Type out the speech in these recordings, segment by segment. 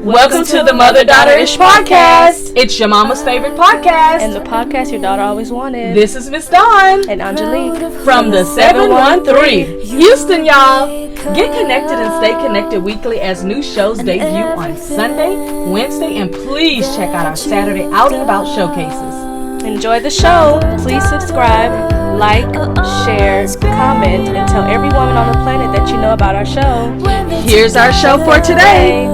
Welcome to the Mother-Daughter ISH podcast. It's your mama's favorite podcast. And the podcast your daughter always wanted. This is Miss Dawn. And Angelique. From the 713. Houston, y'all. Get connected and stay connected weekly as new shows debut on Sunday, Wednesday, and please check out our Saturday Out and About showcases. Enjoy the show. Please subscribe, like, share, comment, and tell every woman on the planet that you know about our show. Here's our show for today.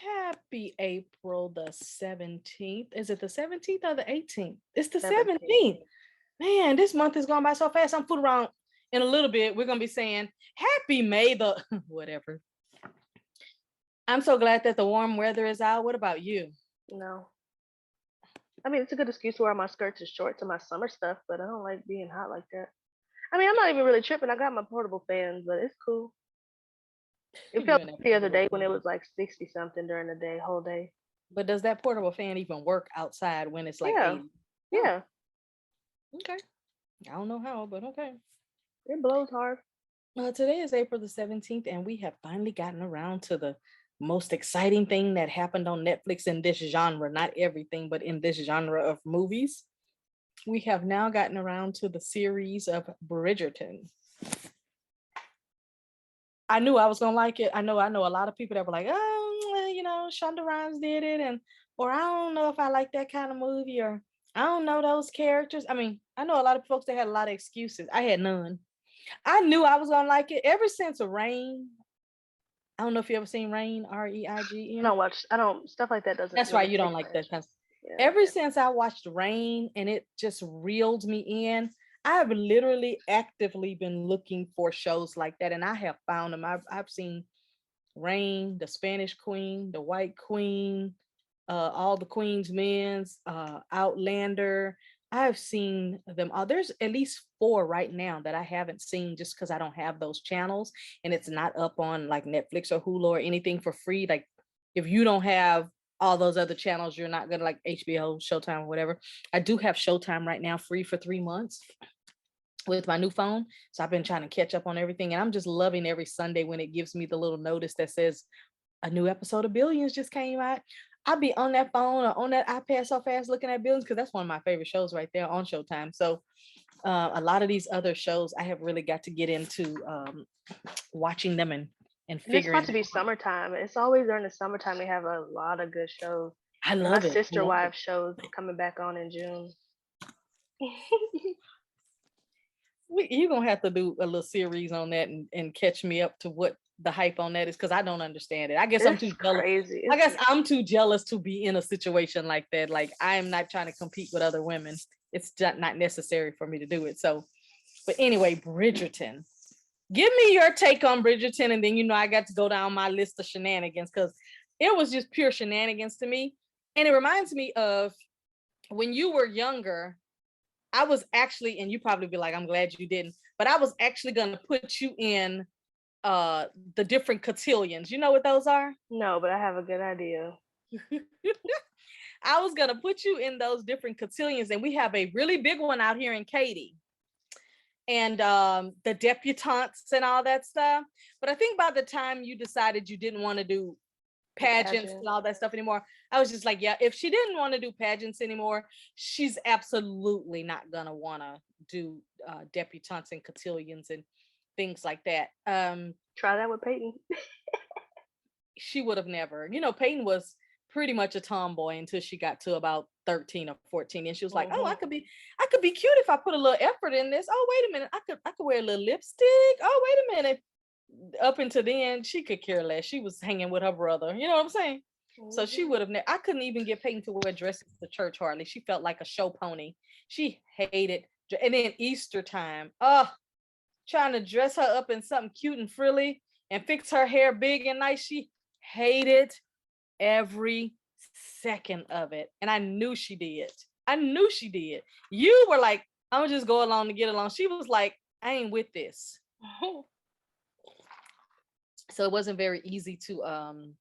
Happy April the 17th. Is it the 17th or the 18th? It's the 17th. Man, this month is going by so fast. I'm fooling around in a little bit. We're going to be saying happy May the whatever. I'm so glad that the warm weather is out. What about you? No. I mean, it's a good excuse to wear my skirts and shorts and my summer stuff, but I don't like being hot like that. I mean, I'm not even really tripping. I got my portable fans, but it's cool. It felt like the other day when it was like 60 something during the day, whole day. But does that portable fan even work outside when it's like 80? Yeah. Okay. I don't know how, but okay. It blows hard. Today is April the 17th, and we have finally gotten around to the most exciting thing that happened on Netflix in this genre. Not everything, but in this genre of movies. We have now gotten around to the series of Bridgerton. I knew I was gonna like it. I know a lot of people that were like, oh, Shonda Rhimes did it, or I don't know if I like that kind of movie, or I don't know those characters. I mean, I know a lot of folks that had a lot of excuses. I had none. I knew I was gonna like it ever since Rain. I don't know if you ever seen Rain, Reign. I don't stuff like that doesn't. That's why you don't like that kind of. Ever since I watched Rain and it just reeled me in, I have literally actively been looking for shows like that, and I have found them. I've seen Rain, The Spanish Queen, The White Queen, All the Queen's Men's, Outlander. I've seen them all. There's at least 4 right now that I haven't seen just because I don't have those channels, and it's not up on like Netflix or Hulu or anything for free. Like if you don't have all those other channels, you're not gonna like HBO, Showtime, or whatever. I do have Showtime right now free for 3 months with my new phone. So I've been trying to catch up on everything, and I'm just loving every Sunday when it gives me the little notice that says a new episode of Billions just came out. I'll be on that phone or on that iPad so fast looking at Billions, because that's one of my favorite shows right there on Showtime. So a lot of these other shows I have really got to get into watching them and figuring. It's supposed to be summertime. It's always during the summertime they have a lot of good shows. I love it. My Sister Wives shows coming back on in June. You're gonna have to do a little series on that and catch me up to what the hype on that is, because I don't understand it. I guess I'm too jealous. I guess I'm too jealous to be in a situation like that. Like I am not trying to compete with other women. It's not necessary for me to do it. So, but anyway, Bridgerton. Give me your take on Bridgerton, and then I got to go down my list of shenanigans, because it was just pure shenanigans to me. And it reminds me of when you were younger. I was actually, and you probably be like, I'm glad you didn't, but I was actually going to put you in the different cotillions. You know what those are? No, but I have a good idea. I was going to put you in those different cotillions, and we have a really big one out here in Katy, and the debutantes and all that stuff. But I think by the time you decided you didn't want to do pageants and all that stuff anymore, I was just like, yeah, if she didn't want to do pageants anymore, she's absolutely not gonna want to do debutantes and cotillions and things like that. Try that with Peyton. She would have never. Peyton was pretty much a tomboy until she got to about 13 or 14, and she was like, oh, I could be cute if I put a little effort in this. Oh, wait a minute, I could wear a little lipstick. Oh, wait a minute. Up until then, she could care less. She was hanging with her brother. You know what I'm saying? So she would have I couldn't even get Peyton to wear dresses to church hardly. She felt like a show pony. She hated. And then Easter time, trying to dress her up in something cute and frilly and fix her hair big and nice. She hated every second of it. And I knew she did. I knew she did. You were like, I'm gonna just go along to get along. She was like, I ain't with this. So it wasn't very easy to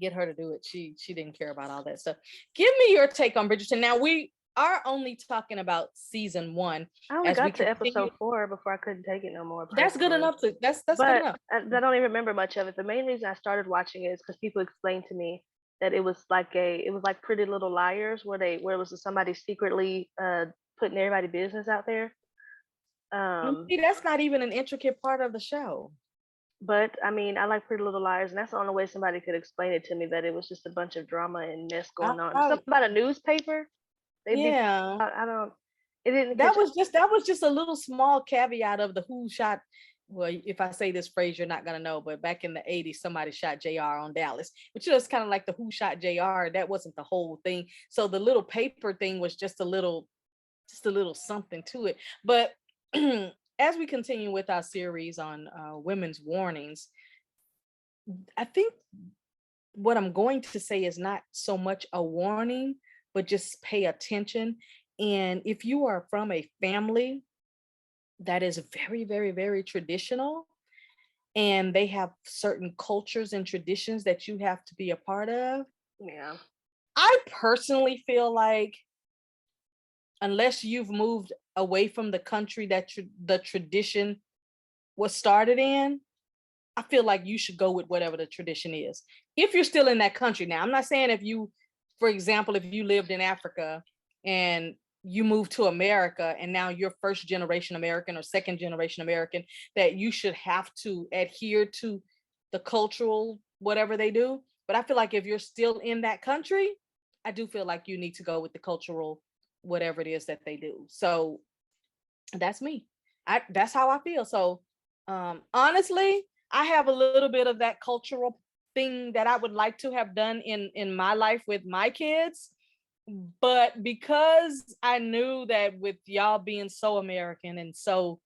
get her to do it. She didn't care about all that stuff. Give me your take on Bridgerton. Now we are only talking about season 1. I only As we got to continue. episode 4 before I couldn't take it no more. That's good personally. enough. That's good But enough. I don't even remember much of it. The main reason I started watching it is because people explained to me that it was like Pretty Little Liars, where it was somebody secretly putting everybody's business out there. See, that's not even an intricate part of the show. But I mean, I like Pretty Little Liars, and that's the only way somebody could explain it to me, that it was just a bunch of drama and mess going on. Something about a newspaper. Yeah. I don't. It didn't. That was just a little small caveat of the who shot. Well, if I say this phrase, you're not gonna know, but back in the 80s, somebody shot JR on Dallas, which is kind of like the who shot JR. That wasn't the whole thing. So the little paper thing was just a little something to it. But as we continue with our series on women's warnings, I think what I'm going to say is not so much a warning, but just pay attention. And if you are from a family that is very, very, very traditional, and they have certain cultures and traditions that you have to be a part of. Yeah. I personally feel like unless you've moved away from the country that the tradition was started in, I feel like you should go with whatever the tradition is. If you're still in that country. Now, I'm not saying if you, for example, if you lived in Africa and you moved to America and now you're first generation American or second generation American, that you should have to adhere to the cultural whatever they do. But I feel like if you're still in that country, I do feel like you need to go with the cultural whatever it is that they do. So that's me. That's how I feel. So honestly, I have a little bit of that cultural thing that I would like to have done in my life with my kids. But because I knew that with y'all being so American and so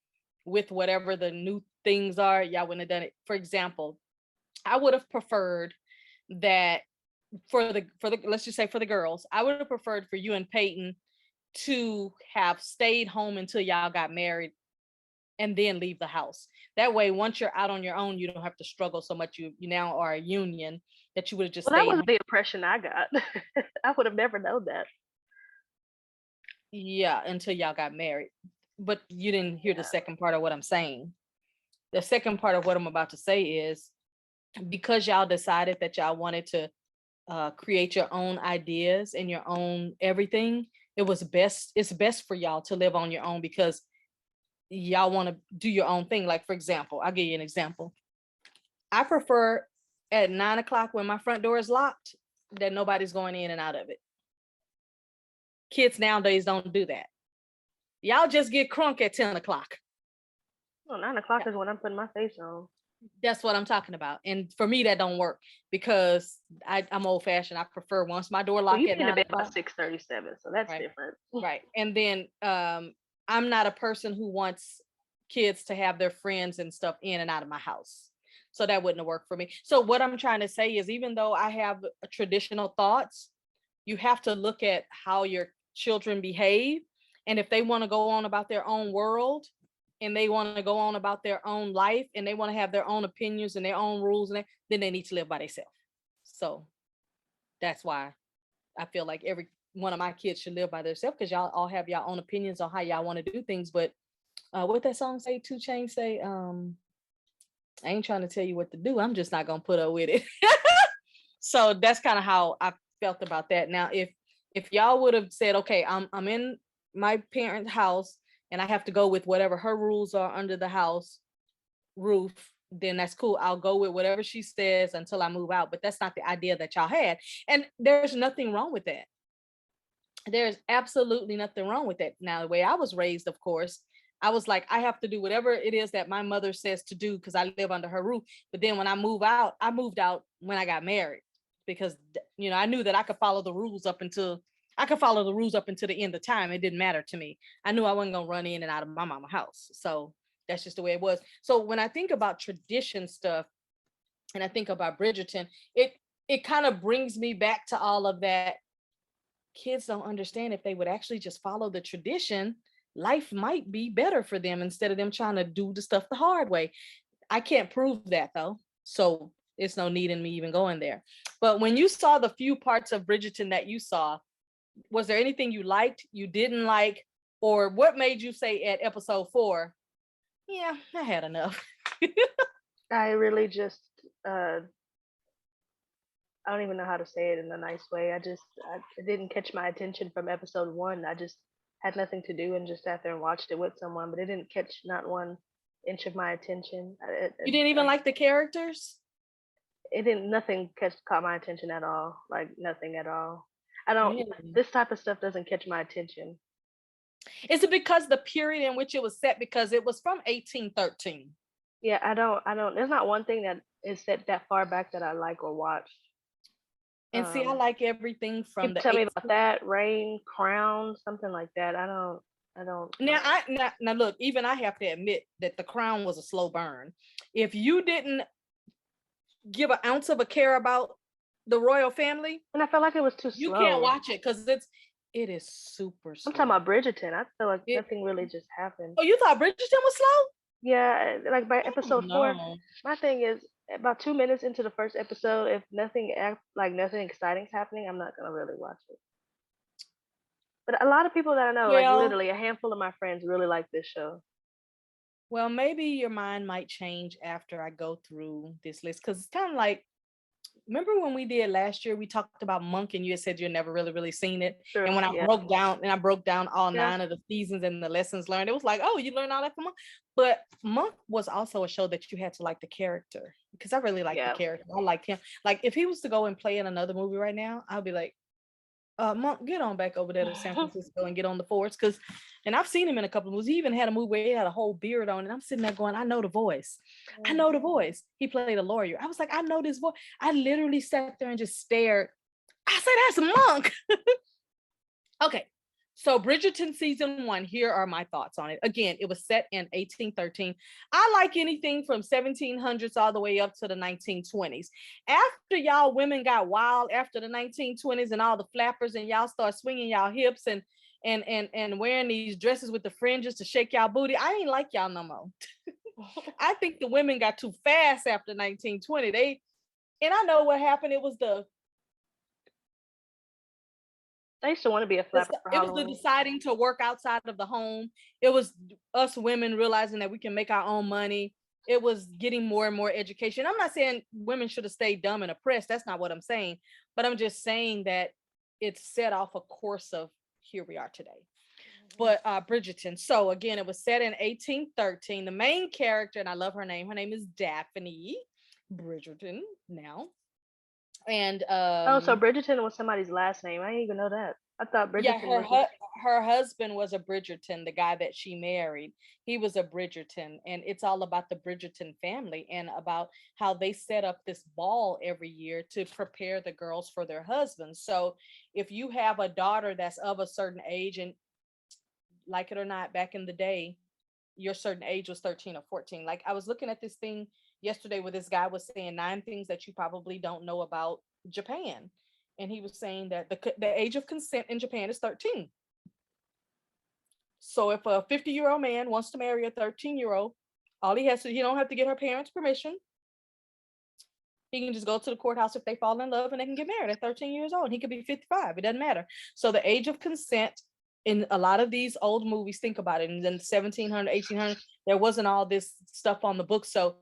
with whatever the new things are, y'all wouldn't have done it. For example, I would have preferred that for the let's just say for the girls, I would have preferred for you and Peyton to have stayed home until y'all got married and then leave the house. That way, once you're out on your own, you don't have to struggle so much. You now are a union, that you would have just Well, that stayed was the impression I got. I would have never known that. Yeah, until y'all got married. But you didn't hear the second part of what I'm saying. The second part of what I'm about to say is because y'all decided that y'all wanted to create your own ideas and your own everything, it's best for y'all to live on your own because y'all want to do your own thing. Like, for example, I'll give you an example. I prefer at 9:00 when my front door is locked that nobody's going in and out of it. Kids nowadays don't do that. Y'all just get crunk at 10:00. Well, 9:00 is when I'm putting my face on. That's what I'm talking about. And for me, that don't work because I'm old fashioned. I prefer once my door locked at 9:00. About 6:37, so that's different. Right. And then I'm not a person who wants kids to have their friends and stuff in and out of my house. So that wouldn't have worked for me. So what I'm trying to say is, even though I have traditional thoughts, you have to look at how your children behave. And if they want to go on about their own world and they want to go on about their own life and they want to have their own opinions and their own rules, and then they need to live by themselves. So that's why I feel like every one of my kids should live by themselves, because y'all all have your own opinions on how y'all want to do things. But what that song say, 2 Chainz say, I ain't trying to tell you what to do. I'm just not gonna put up with it. So that's kind of how I felt about that. Now, if y'all would have said, okay, I'm in my parents' house and I have to go with whatever her rules are under the house roof, then that's cool. I'll go with whatever she says until I move out. But that's not the idea that y'all had. And there's nothing wrong with that. There's absolutely nothing wrong with that. Now, the way I was raised, of course, I was like, I have to do whatever it is that my mother says to do because I live under her roof. But then when I moved out when I got married, because I knew that I could follow the rules up until the end of time. It didn't matter to me. I knew I wasn't gonna run in and out of my mama's house. So that's just the way it was. So when I think about tradition stuff and I think about Bridgerton, it kind of brings me back to all of that kids don't understand if they would actually just follow the tradition, life might be better for them instead of them trying to do the stuff the hard way. I can't prove that though. So it's no need in me even going there. But when you saw the few parts of Bridgerton that you saw, was there anything you liked, you didn't like, or what made you say at episode 4, yeah, I had enough? I really just I don't even know how to say it in a nice way. It didn't catch my attention from episode 1. I just had nothing to do and just sat there and watched it with someone, but it didn't catch not 1 inch of my attention. You didn't even like the characters? It didn't nothing caught my attention at all. Like nothing at all. I don't Really? This type of stuff doesn't catch my attention. Is it because the period in which it was set, because it was from 1813? Yeah, I don't there's not one thing that is set that far back that I like or watch. And see, I Um like everything from People the tell me about 18. that, Rain, Crown, something like that. I don't Now look, even I have to admit that The Crown was a slow burn. If you didn't give an ounce of a care about the royal family, and I felt like it was too you can't slow. watch it because it is super I'm talking slow. about Bridgerton. I feel like It, nothing really just happened. oh, you thought Bridgerton was slow? Yeah, like by Oh episode 4, no. my thing is about 2 minutes into the first episode, if nothing exciting's happening, I'm not gonna really watch it. But a lot of people that I know, like Well, literally a handful of my friends, really like this show. well, maybe your mind might change after I go through this list, because it's kind of like, remember when we did last year, we talked about Monk and you had said you'd never really seen it. And Sure, when yeah, I broke down all yeah, 9 of the seasons and the lessons learned, it was like, oh, you learned all that from Monk. But Monk was also a show that you had to like the character, because I really like the yeah. character. I liked him. Like if he was to go and play in another movie right now, I'll be like, Monk, get on back over there to San Francisco and get on the force. Because, and I've seen him in a couple of movies. He even had a movie where he had a whole beard on, and I'm sitting there going, I know the voice. I know the voice. He played a lawyer. I was like, I know this voice. I literally sat there and just stared. I said, that's Monk. Okay. So Bridgerton season 1, here are my thoughts on it. Again, it was set in 1813. I like anything from 1700s all the way up to the 1920s. After y'all women got wild after the 1920s and all the flappers, and y'all start swinging y'all hips and wearing these dresses with the fringes to shake y'all booty, I ain't like y'all no more. I think the women got too fast after 1920. And I know what happened. It was I used to want to be a flapper for it was the Halloween. deciding to work outside of the home. It was us women realizing that we can make our own money. It was getting more and more education. I'm not saying women should have stayed dumb and oppressed. That's not what I'm saying. But I'm just saying that it set off a course of here we are today. But Bridgerton. So again, it was set in 1813. The main character, and I love her name is Daphne Bridgerton now. And Oh, so Bridgerton was somebody's last name. I didn't even know that. I thought yeah, Bridgerton was just. her husband was a Bridgerton, the guy that she married. He was a Bridgerton, and it's all about the Bridgerton family and about how they set up this ball every year to prepare the girls for their husbands. So if you have a daughter that's of a certain age, and like it or not, back in the day, your certain age was 13 or 14. Like I was looking at this thing yesterday where this guy was saying 9 things that you probably don't know about Japan. And he was saying that the age of consent in Japan is 13. So if a 50-year-old man wants to marry a 13-year-old, all he don't have to get her parents' permission. He can just go to the courthouse if they fall in love and they can get married at 13 years old. He could be 55. It doesn't matter. So the age of consent in a lot of these old movies, think about it, in the 1700, 1800, there wasn't all this stuff on the book. So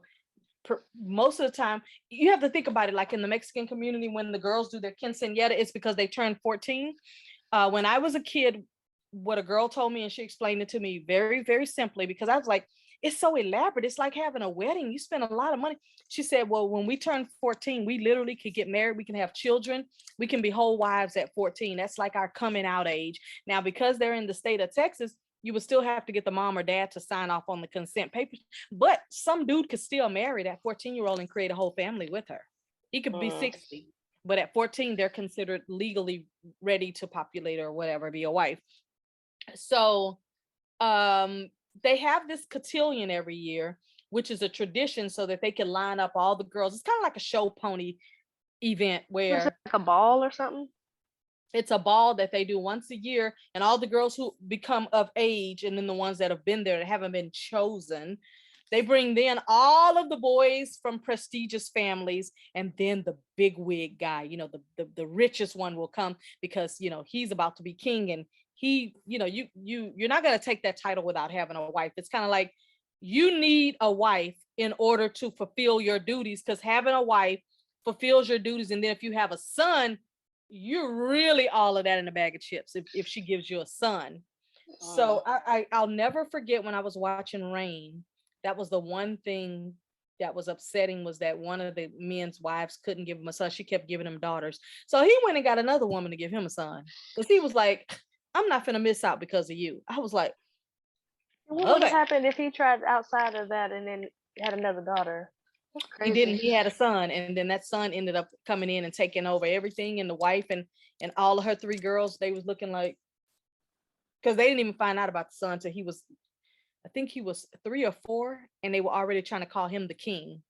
most of the time, you have to think about it like in the Mexican community, when the girls do their quinceañera, it's because they turned 14. When I was a kid, what a girl told me, and she explained it to me very, very simply, because I was like, it's so elaborate. It's like having a wedding. You spend a lot of money. She said, well, when we turn 14, we literally could get married. We can have children. We can be whole wives at 14. That's like our coming out age. Now, because they're in the state of Texas, you would still have to get the mom or dad to sign off on the consent papers. But some dude could still marry that 14-year-old and create a whole family with her. He could be 60, but at 14, they're considered legally ready to populate or whatever, be a wife. So they have this cotillion every year, which is a tradition so that they can line up all the girls. It's kind of like a show pony event Was where it like a ball or something? It's a ball that they do once a year, and all the girls who become of age, and then the ones that have been there that haven't been chosen, they bring then all of the boys from prestigious families, and then the big wig guy, the richest one will come, because he's about to be king, and you're not going to take that title without having a wife. It's kind of like you need a wife in order to fulfill your duties, because having a wife fulfills your duties, and then if you have a son, you're really all of that in a bag of chips if she gives you a son. So I'll never forget when I was watching Rain. That was the one thing that was upsetting, was that one of the men's wives couldn't give him a son. She kept giving him daughters. So he went and got another woman to give him a son, because he was like, I'm not gonna miss out because of you. I was like, What would have okay. happened if he tried outside of that and then had another daughter? That's He crazy. didn't. He had a son, and then that son ended up coming in and taking over everything. And the wife and all of her three girls, they was looking like, because they didn't even find out about the son until he was, I think he was 3 or 4, and they were already trying to call him the king.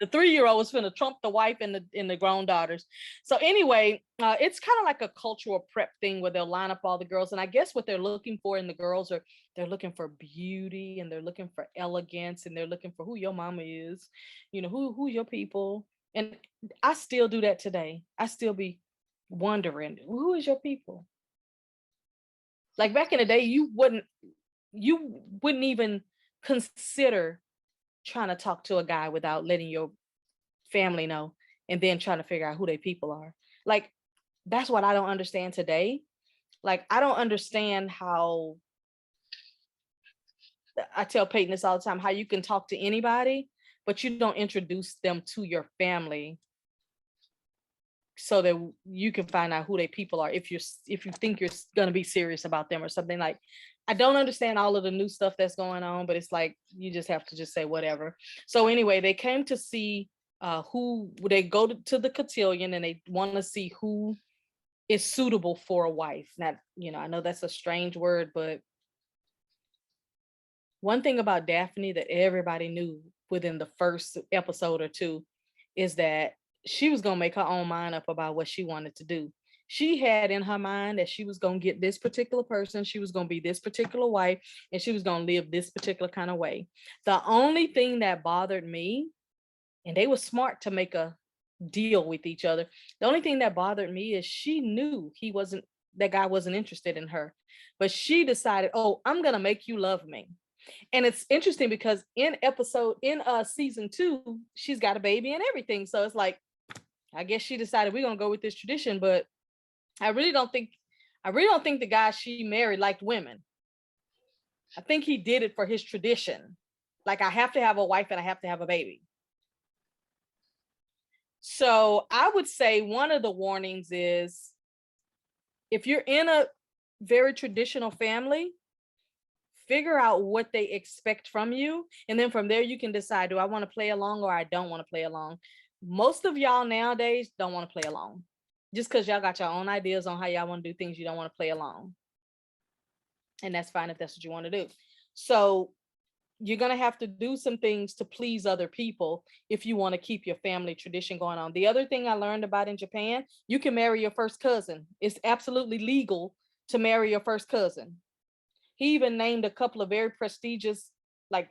The 3-year-old was finna trump the wife and the grown daughters. So anyway, it's kind of like a cultural prep thing where they'll line up all the girls, and I guess what they're looking for in the girls are, they're looking for beauty, and they're looking for elegance, and they're looking for who your mama is, who's your people. And I still do that today. I still be wondering, who is your people? Like back in the day, you wouldn't even consider trying to talk to a guy without letting your family know, and then trying to figure out who they people are. Like, that's what I don't understand today. Like, I don't understand how, I tell Peyton this all the time, how you can talk to anybody, but you don't introduce them to your family so that you can find out who they people are, if you think you're going to be serious about them or something. Like, I don't understand all of the new stuff that's going on, but it's like you just have to just say whatever. So anyway, they came to see who they go to the cotillion, and they want to see who is suitable for a wife. Not, I know that's a strange word, but one thing about Daphne that everybody knew within the first episode or two is that she was going to make her own mind up about what she wanted to do. She had in her mind that she was going to get this particular person, she was going to be this particular wife, and she was going to live this particular kind of way. The only thing that bothered me, and they were smart to make a deal with each other. The only thing that bothered me is she knew that guy wasn't interested in her, but she decided, oh, I'm going to make you love me. And it's interesting because in season 2, she's got a baby and everything. So it's like, I guess she decided we're going to go with this tradition, but I really don't think the guy she married liked women. I think he did it for his tradition. Like, I have to have a wife and I have to have a baby. So I would say one of the warnings is, if you're in a very traditional family, figure out what they expect from you. And then from there, you can decide, do I want to play along or I don't want to play along? Most of y'all nowadays don't want to play along. Just because y'all got your own ideas on how y'all want to do things, you don't want to play along. And that's fine if that's what you want to do. So you're going to have to do some things to please other people if you want to keep your family tradition going on. The other thing I learned about in Japan, you can marry your first cousin. It's absolutely legal to marry your first cousin. He even named a couple of very prestigious, like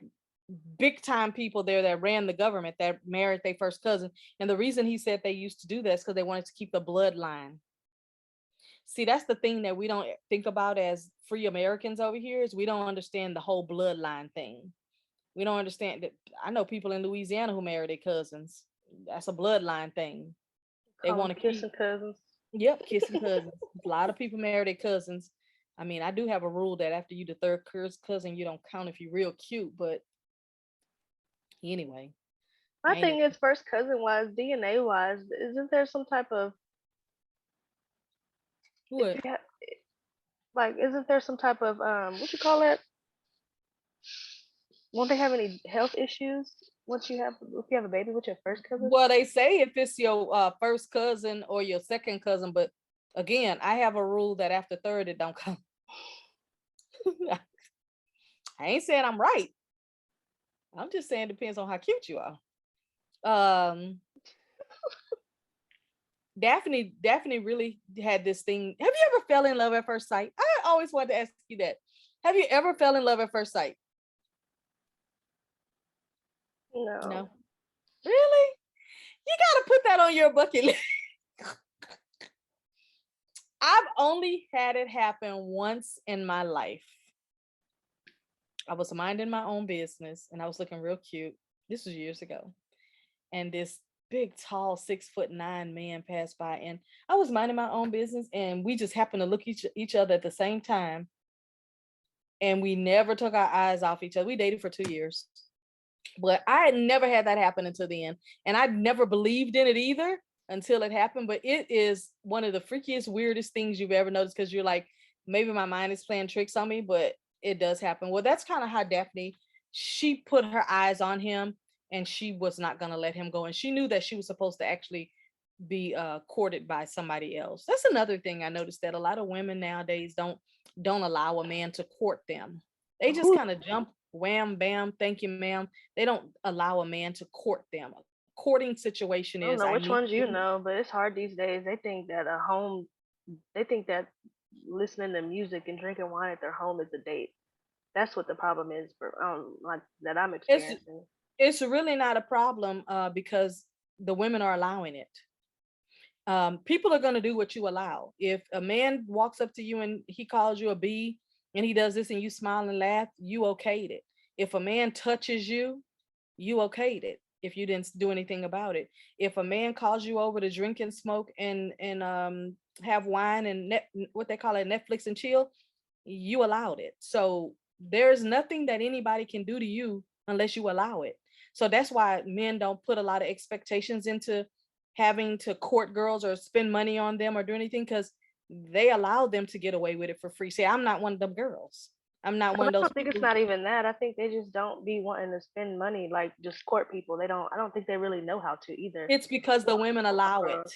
big time people there that ran the government that married their first cousin. And the reason he said they used to do that is because they wanted to keep the bloodline. See, that's the thing that we don't think about as free Americans over here, is we don't understand the whole bloodline thing. We don't understand that. I know people in Louisiana who marry their cousins. That's a bloodline thing. They Call them want to kissing keep. cousins. Yep, kissing cousins. A lot of people marry their cousins. I mean, I do have a rule that after you the third cousin, you don't count if you're real cute. But anyway, My I ain't. thing is, first cousin wise, DNA wise, isn't there some type of, if What? you have, like, isn't there some type of what you call it? Won't they have any health issues once if you have a baby with your first cousin? Well, they say if it's your first cousin or your second cousin, but again, I have a rule that after third it don't count. I ain't saying I'm right. I'm just saying it depends on how cute you are. Um, Daphne really had this thing. Have you ever fell in love at first sight? I always wanted to ask you that. Have you ever fell in love at first sight? No. No. Really? You gotta put that on your bucket list. I've only had it happen once in my life. I was minding my own business and I was looking real cute. This was years ago. And this big, tall, 6'9" man passed by, and I was minding my own business, and we just happened to look each other at the same time. And we never took our eyes off each other. We dated for 2 years. But I had never had that happen until the end. And I never believed in it either until it happened. But it is one of the freakiest, weirdest things you've ever noticed, because you're like, maybe my mind is playing tricks on me, but it does happen. Well, that's kind of how Daphne, she put her eyes on him and she was not going to let him go. And she knew that she was supposed to actually be courted by somebody else. That's another thing I noticed, that a lot of women nowadays don't allow a man to court them. They just kind of jump, wham, bam, thank you, ma'am. They don't allow a man to court them. A courting situation I don't is, know I which need ones you you. know, but it's hard these days. They think that listening to music and drinking wine at their home is a date. That's what the problem is for like that I'm It's experiencing. it's really not a problem, because the women are allowing it. People are going to do what you allow. If a man walks up to you and he calls you a B and he does this and you smile and laugh, you okayed it. If a man touches you, you okayed it if you didn't do anything about it. If a man calls you over to drink and smoke and have wine and what they call it, Netflix and chill, you allowed it. So there's nothing that anybody can do to you unless you allow it. So that's why men don't put a lot of expectations into having to court girls or spend money on them or do anything, because they allow them to get away with it for free. See, I'm not one of them girls. I'm not one I of those don't think it's people. not even that. I think they just don't be wanting to spend money like just court people. They don't. I don't think they really know how to either. It's because the women allow it.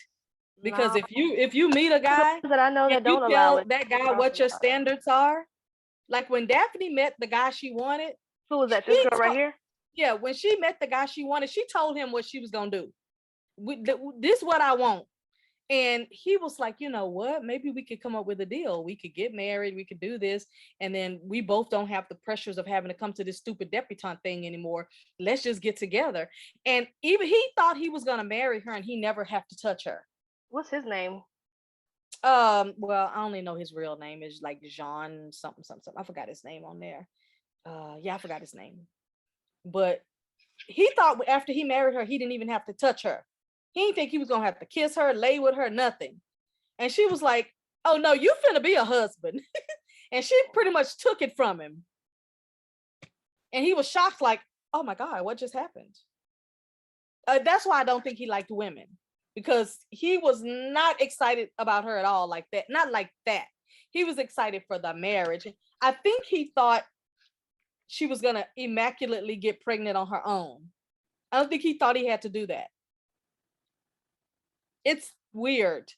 Because No, if you meet a the guy ones that I know and that you don't allow tell it, that they guy cross what the your line. standards are, like when Daphne met the guy she wanted, Who was that? This she girl right told, here? yeah, when she met the guy she wanted, she told him what she was gonna do. This is what I want. And he was like, you know what? Maybe we could come up with a deal. We could get married. We could do this. And then we both don't have the pressures of having to come to this stupid debutante thing anymore. Let's just get together. And even he thought he was going to marry her and he never have to touch her. What's his name? Well, I only know his real name is like Jean something, something, something. I forgot his name on there. Yeah, I forgot his name. But he thought after he married her, he didn't even have to touch her. He didn't think he was going to have to kiss her, lay with her, nothing. And she was like, oh no, you finna be a husband. And she pretty much took it from him. And he was shocked, like, oh my God, what just happened? That's why I don't think he liked women, because he was not excited about her at all, like that. Not like that. He was excited for the marriage. I think he thought she was going to immaculately get pregnant on her own. I don't think he thought he had to do that. It's weird.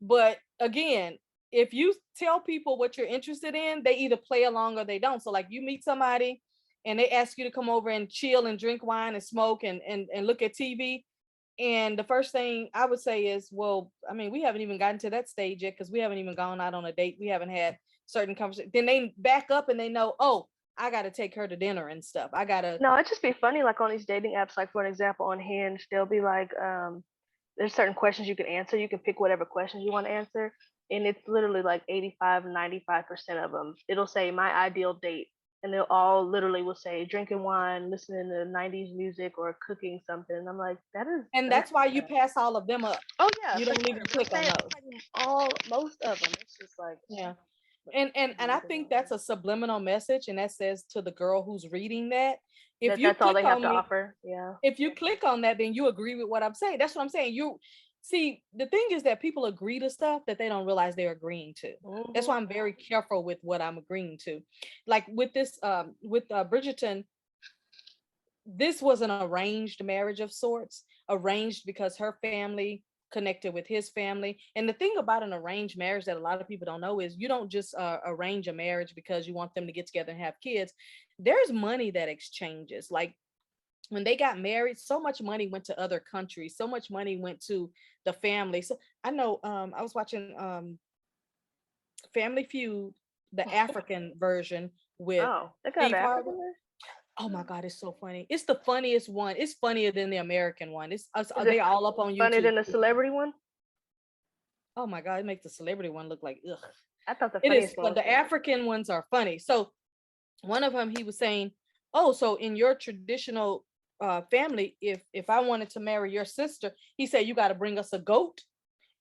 But again, if you tell people what you're interested in, they either play along or they don't. So like you meet somebody and they ask you to come over and chill and drink wine and smoke and look at TV. And the first thing I would say is, well, I mean, we haven't even gotten to that stage yet because we haven't even gone out on a date. We haven't had certain conversations. Then they back up and they know, oh, I got to take her to dinner and stuff. I got to. No, it just be funny, like on these dating apps, like for an example, on Hinge, they'll be like, there's certain questions you can answer. You can pick whatever questions you want to answer. And it's literally like 85, 95% of them. It'll say my ideal date. And they'll all literally will say drinking wine, listening to 90s music, or cooking something. And I'm like, And that's that's why you pass all of them up. oh yeah, You for don't sure. even But I'm click on saying those. like most of them. It's just like Yeah. And I think that's a subliminal message, and that says to the girl who's reading that, if you that's all they click have on to me, offer. Yeah. if you click on that, then you agree with what I'm saying. That's what I'm saying. You see, the thing is that people agree to stuff that they don't realize they're agreeing to. That's why I'm very careful with what I'm agreeing to. Like with this, with Bridgerton, this was an arranged marriage of sorts, arranged because her family connected with his family. And the thing about an arranged marriage that a lot of people don't know is you don't just arrange a marriage because you want them to get together and have kids. There's money that exchanges. Like when they got married, so much money went to other countries, so much money went to the family. So I know I was watching Family Feud, the African version with Oh, they got Steve the Harvey. African there? Oh my God, it's so funny. It's the funniest one. It's funnier than the American one. It's Is they it all up on funnier YouTube. than the celebrity one? Oh my God, it makes the celebrity one look like ugh. I thought the It is, funniest one but was the the. African ones are funny. So one of them, he was saying, "Oh, so in your traditional family, if I wanted to marry your sister, he said you got to bring us a goat,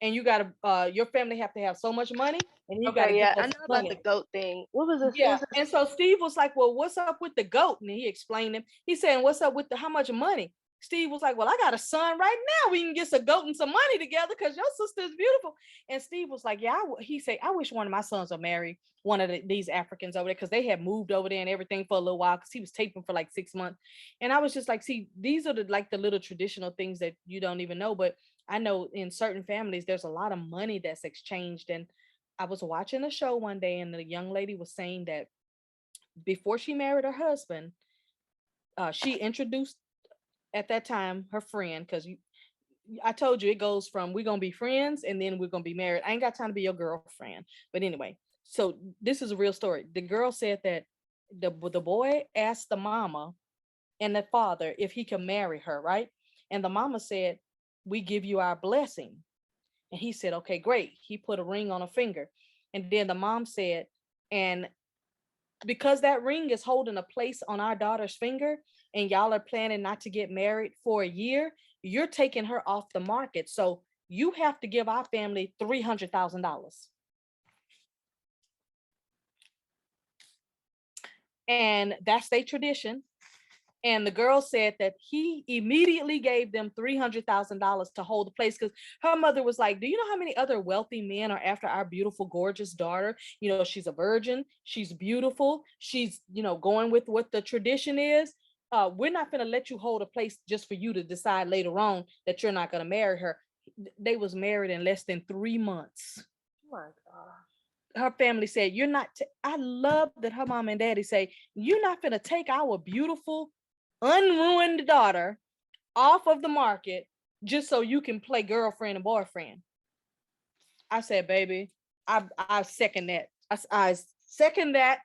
and you got to your family have to have so much money, and you got to Okay, give yeah, I us know about the money." goat thing. What was this? It Yeah. was this. And so Steve was like, "Well, what's up with the goat?" And he explained him. He said, "What's up with the how much money?" Steve was like, "Well, I got a son right now. We can get some goat and some money together because your sister is beautiful." And Steve was like, "Yeah." He said, "I wish one of my sons would marry one of these Africans over there because they had moved over there and everything for a little while because he was taping for like 6 months." And I was just like, "See, these are the little traditional things that you don't even know." But I know in certain families, there's a lot of money that's exchanged. And I was watching a show one day, and the young lady was saying that before she married her husband, she introduced at that time her friend, because I told you it goes from we're gonna be friends and then we're gonna be married. I ain't got time to be your girlfriend. But anyway, so this is a real story. The girl said that the boy asked the mama and the father if he could marry her, right? And the mama said, "We give you our blessing." And he said, "Okay, great." He put a ring on a finger. And then the mom said, "And because that ring is holding a place on our daughter's finger and y'all are planning not to get married for a year, you're taking her off the market. So you have to give our family $300,000." And that's their tradition. And the girl said that he immediately gave them $300,000 to hold the place because her mother was like, "Do you know how many other wealthy men are after our beautiful, gorgeous daughter? You know, she's a virgin, she's beautiful, she's, going with what the tradition is. We're not going to let you hold a place just for you to decide later on that you're not going to marry her." They was married in less than 3 months. Oh my god. Her family said, "You're not." I love that her mom and daddy say, "You're not going to take our beautiful, unruined daughter off of the market just so you can play girlfriend and boyfriend." I said, "Baby, I second that. I second that,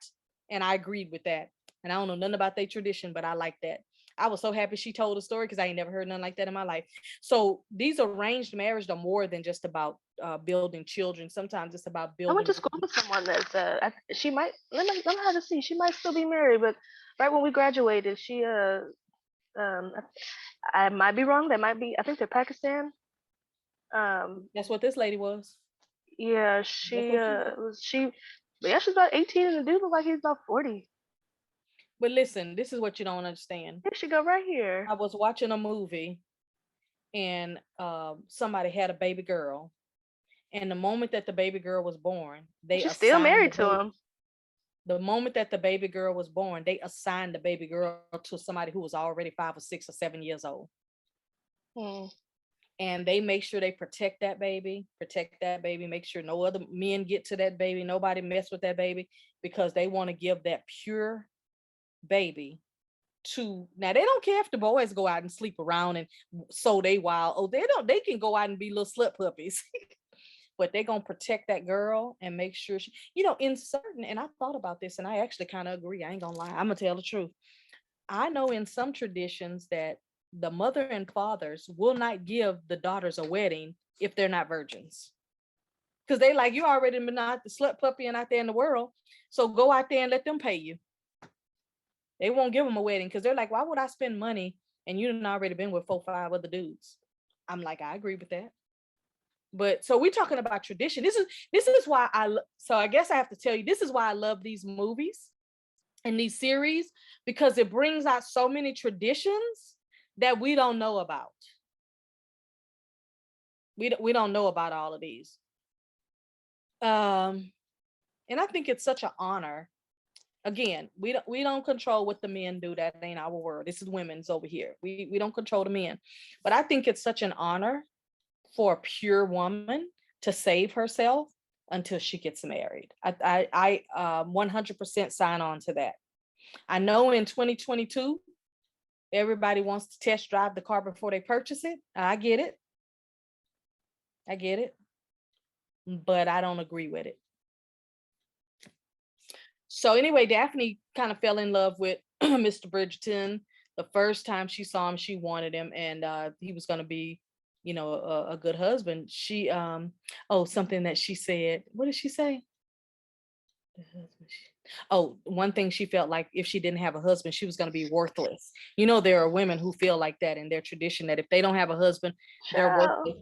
and I agreed with that." And I don't know nothing about their tradition, but I like that. I was so happy she told the story because I ain't never heard nothing like that in my life. So these arranged marriages are more than just about building children. Sometimes it's about I went to building. school with someone that's she might let me have to see, she might still be married, but right when we graduated, she um I might be wrong. That might be, I think they're Pakistan. Um, That's what this lady was. yeah, That's she what she was. was she. Yeah, she's about 18, and the dude look like he's about 40. But listen, this is what you don't understand. Here she go right here. I was watching a movie, and somebody had a baby girl. And the moment that the baby girl was born, And they she's still assigned the married to baby. him. The moment that the baby girl was born, they assigned the baby girl to somebody who was already 5 or 6 or 7 years old. Hmm. And they make sure they protect that baby, make sure no other men get to that baby, nobody mess with that baby, because they want to give that pure baby to. Now they don't care if the boys go out and sleep around and so they wild. Oh, they can go out and be little slut puppies. But they're gonna protect that girl and make sure she, in certain, and I thought about this and I actually kind of agree. I ain't gonna lie, I'm gonna tell the truth. I know in some traditions that the mother and fathers will not give the daughters a wedding if they're not virgins. Because they like, you already been not the slut puppy and out there in the world. So go out there and let them pay you. They won't give them a wedding because they're like, why would I spend money and you've already been with 4, 5 other dudes? I'm like, I agree with that. But so we're talking about tradition. This is why so I guess I have to tell you, this is why I love these movies and these series, because it brings out so many traditions that we don't know about. We don't know about all of these. Um, and I think it's such an honor. Again, we don't control what the men do. That ain't our world. This is women's over here. We don't control the men. But I think it's such an honor for a pure woman to save herself until she gets married. I 100% sign on to that. I know in 2022, Everybody wants to test drive the car before they purchase it. I get it. I get it. But I don't agree with it. So anyway, Daphne kind of fell in love with Mr. Bridgerton. The first time she saw him, she wanted him, and he was going to be, a good husband. She, something that she said. What did she say? Oh, one thing she felt like if she didn't have a husband, she was going to be worthless. There are women who feel like that in their tradition, that if they don't have a husband, they're worthless.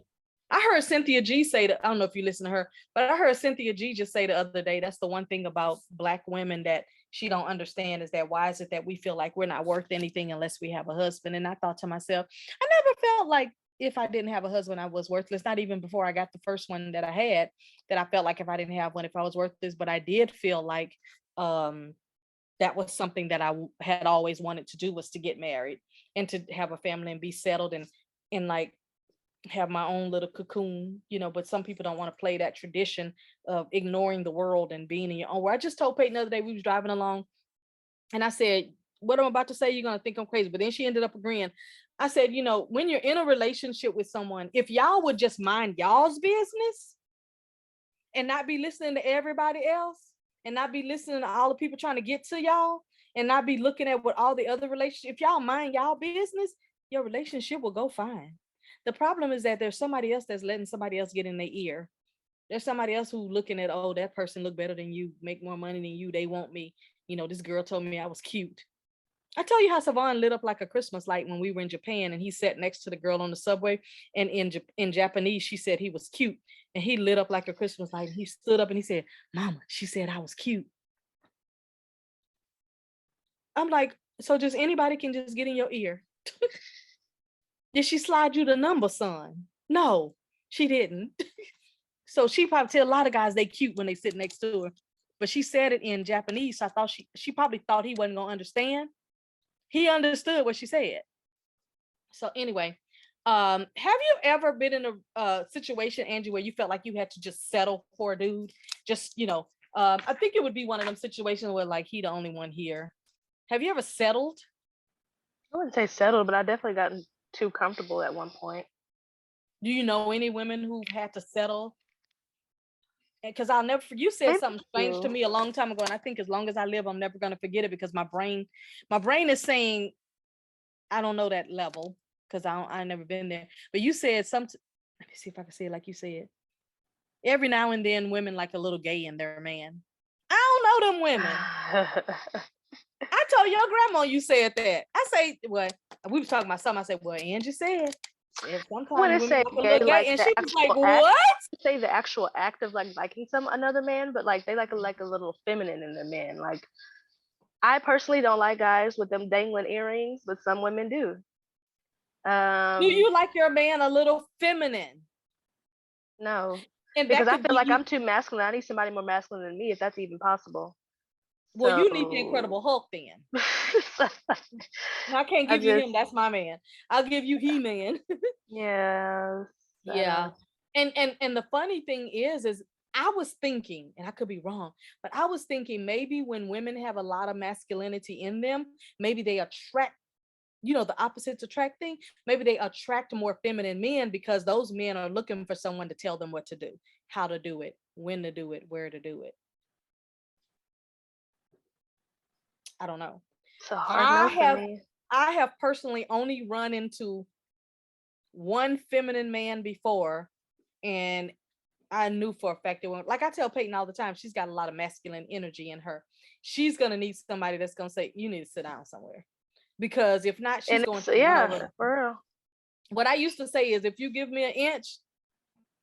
I heard Cynthia G say that, I don't know if you listen to her, but I heard Cynthia G just say the other day, that's the one thing about Black women that she don't understand, is that why is it that we feel like we're not worth anything unless we have a husband? And I thought to myself, I never felt like if I didn't have a husband, I was worthless. Not even before I got the first one that I had, that I felt like if I didn't have one, if I was worthless. But I did feel like that was something that I had always wanted to do, was to get married and to have a family and be settled and like have my own little cocoon, but some people don't want to play that tradition of ignoring the world and being in your own. Where I just told Peyton the other day, we was driving along and I said, what I'm about to say, you're going to think I'm crazy. But then she ended up agreeing. I said, when you're in a relationship with someone, if y'all would just mind y'all's business and not be listening to everybody else and not be listening to all the people trying to get to y'all and not be looking at what all the other relationships, if y'all mind y'all business, your relationship will go fine. The problem is that there's somebody else that's letting somebody else get in their ear. There's somebody else who looking at, oh, that person look better than you, make more money than you, they want me. This girl told me I was cute. I tell you how Savon lit up like a Christmas light when we were in Japan, and he sat next to the girl on the subway, and in Japanese, she said he was cute, and he lit up like a Christmas light. He stood up and he said, Mama, she said I was cute. I'm like, so just anybody can just get in your ear. Did she slide you the number, son? No, she didn't. So she probably tell a lot of guys they cute when they sit next to her, but she said it in Japanese. So I thought she probably thought he wasn't gonna understand. He understood what she said. So anyway, have you ever been in a situation, Angie, where you felt like you had to just settle for a dude? Just, I think it would be one of them situations where like he the only one here. Have you ever settled? I wouldn't say settled, but I definitely gotten too comfortable at one point. Do you know any women who've had to settle? Because I'll never, you said Maybe something strange to me a long time ago, and I think as long as I live, I'm never going to forget it, because my brain is saying, I don't know that level, because I never been there. But you said something, let me see if I can say it like you said. Every now and then women like a little gay in their man. I don't know them women. I told your grandma you said that. I say, well, we was talking about something. I said, well, Angie said sometimes women like a little gay, and she was like, what? Say the actual act of like liking another man, but like they like a little feminine in the man. Like, I personally don't like guys with them dangling earrings, but some women do. Do you like your man a little feminine? No, and because I feel like I'm too masculine. I need somebody more masculine than me, if that's even possible. Well, you need the Incredible Hulk then. I can't give you him. That's my man. I'll give you He-Man. Yeah. Yeah. And the funny thing is I was thinking, and I could be wrong, but I was thinking maybe when women have a lot of masculinity in them, maybe they attract, the opposites attract thing. Maybe they attract more feminine men because those men are looking for someone to tell them what to do, how to do it, when to do it, where to do it. I don't know. So hard I have personally only run into one feminine man before, and I knew for a fact that like I tell Peyton all the time, she's got a lot of masculine energy in her. She's gonna need somebody that's gonna say, you need to sit down somewhere, because if not, she's going to for real. What I used to say is, if you give me an inch,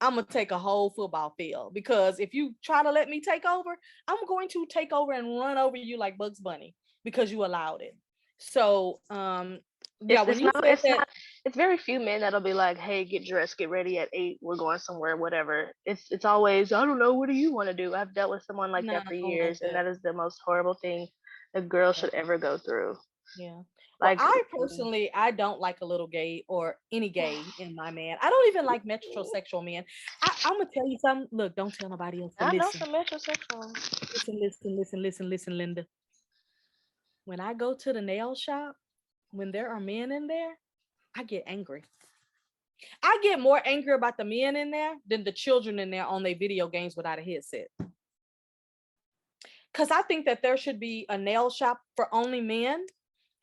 I'm gonna take a whole football field, because if you try to let me take over, I'm going to take over and run over you like Bugs Bunny, because you allowed it. So yeah, it's very few men that'll be like, hey, get dressed, get ready at 8, we're going somewhere, whatever. It's always, I don't know, what do you want to do? I've dealt with someone like that for years, and that is the most horrible thing a girl should ever go through. Yeah. Like, well, I personally, I don't like a little gay or any gay in my man. I don't even like metrosexual men. I'm gonna tell you something. Look, don't tell nobody else. I know some metrosexual. Listen, Linda. When I go to the nail shop, when there are men in there, I get angry. I get more angry about the men in there than the children in there on their video games without a headset. Because I think that there should be a nail shop for only men,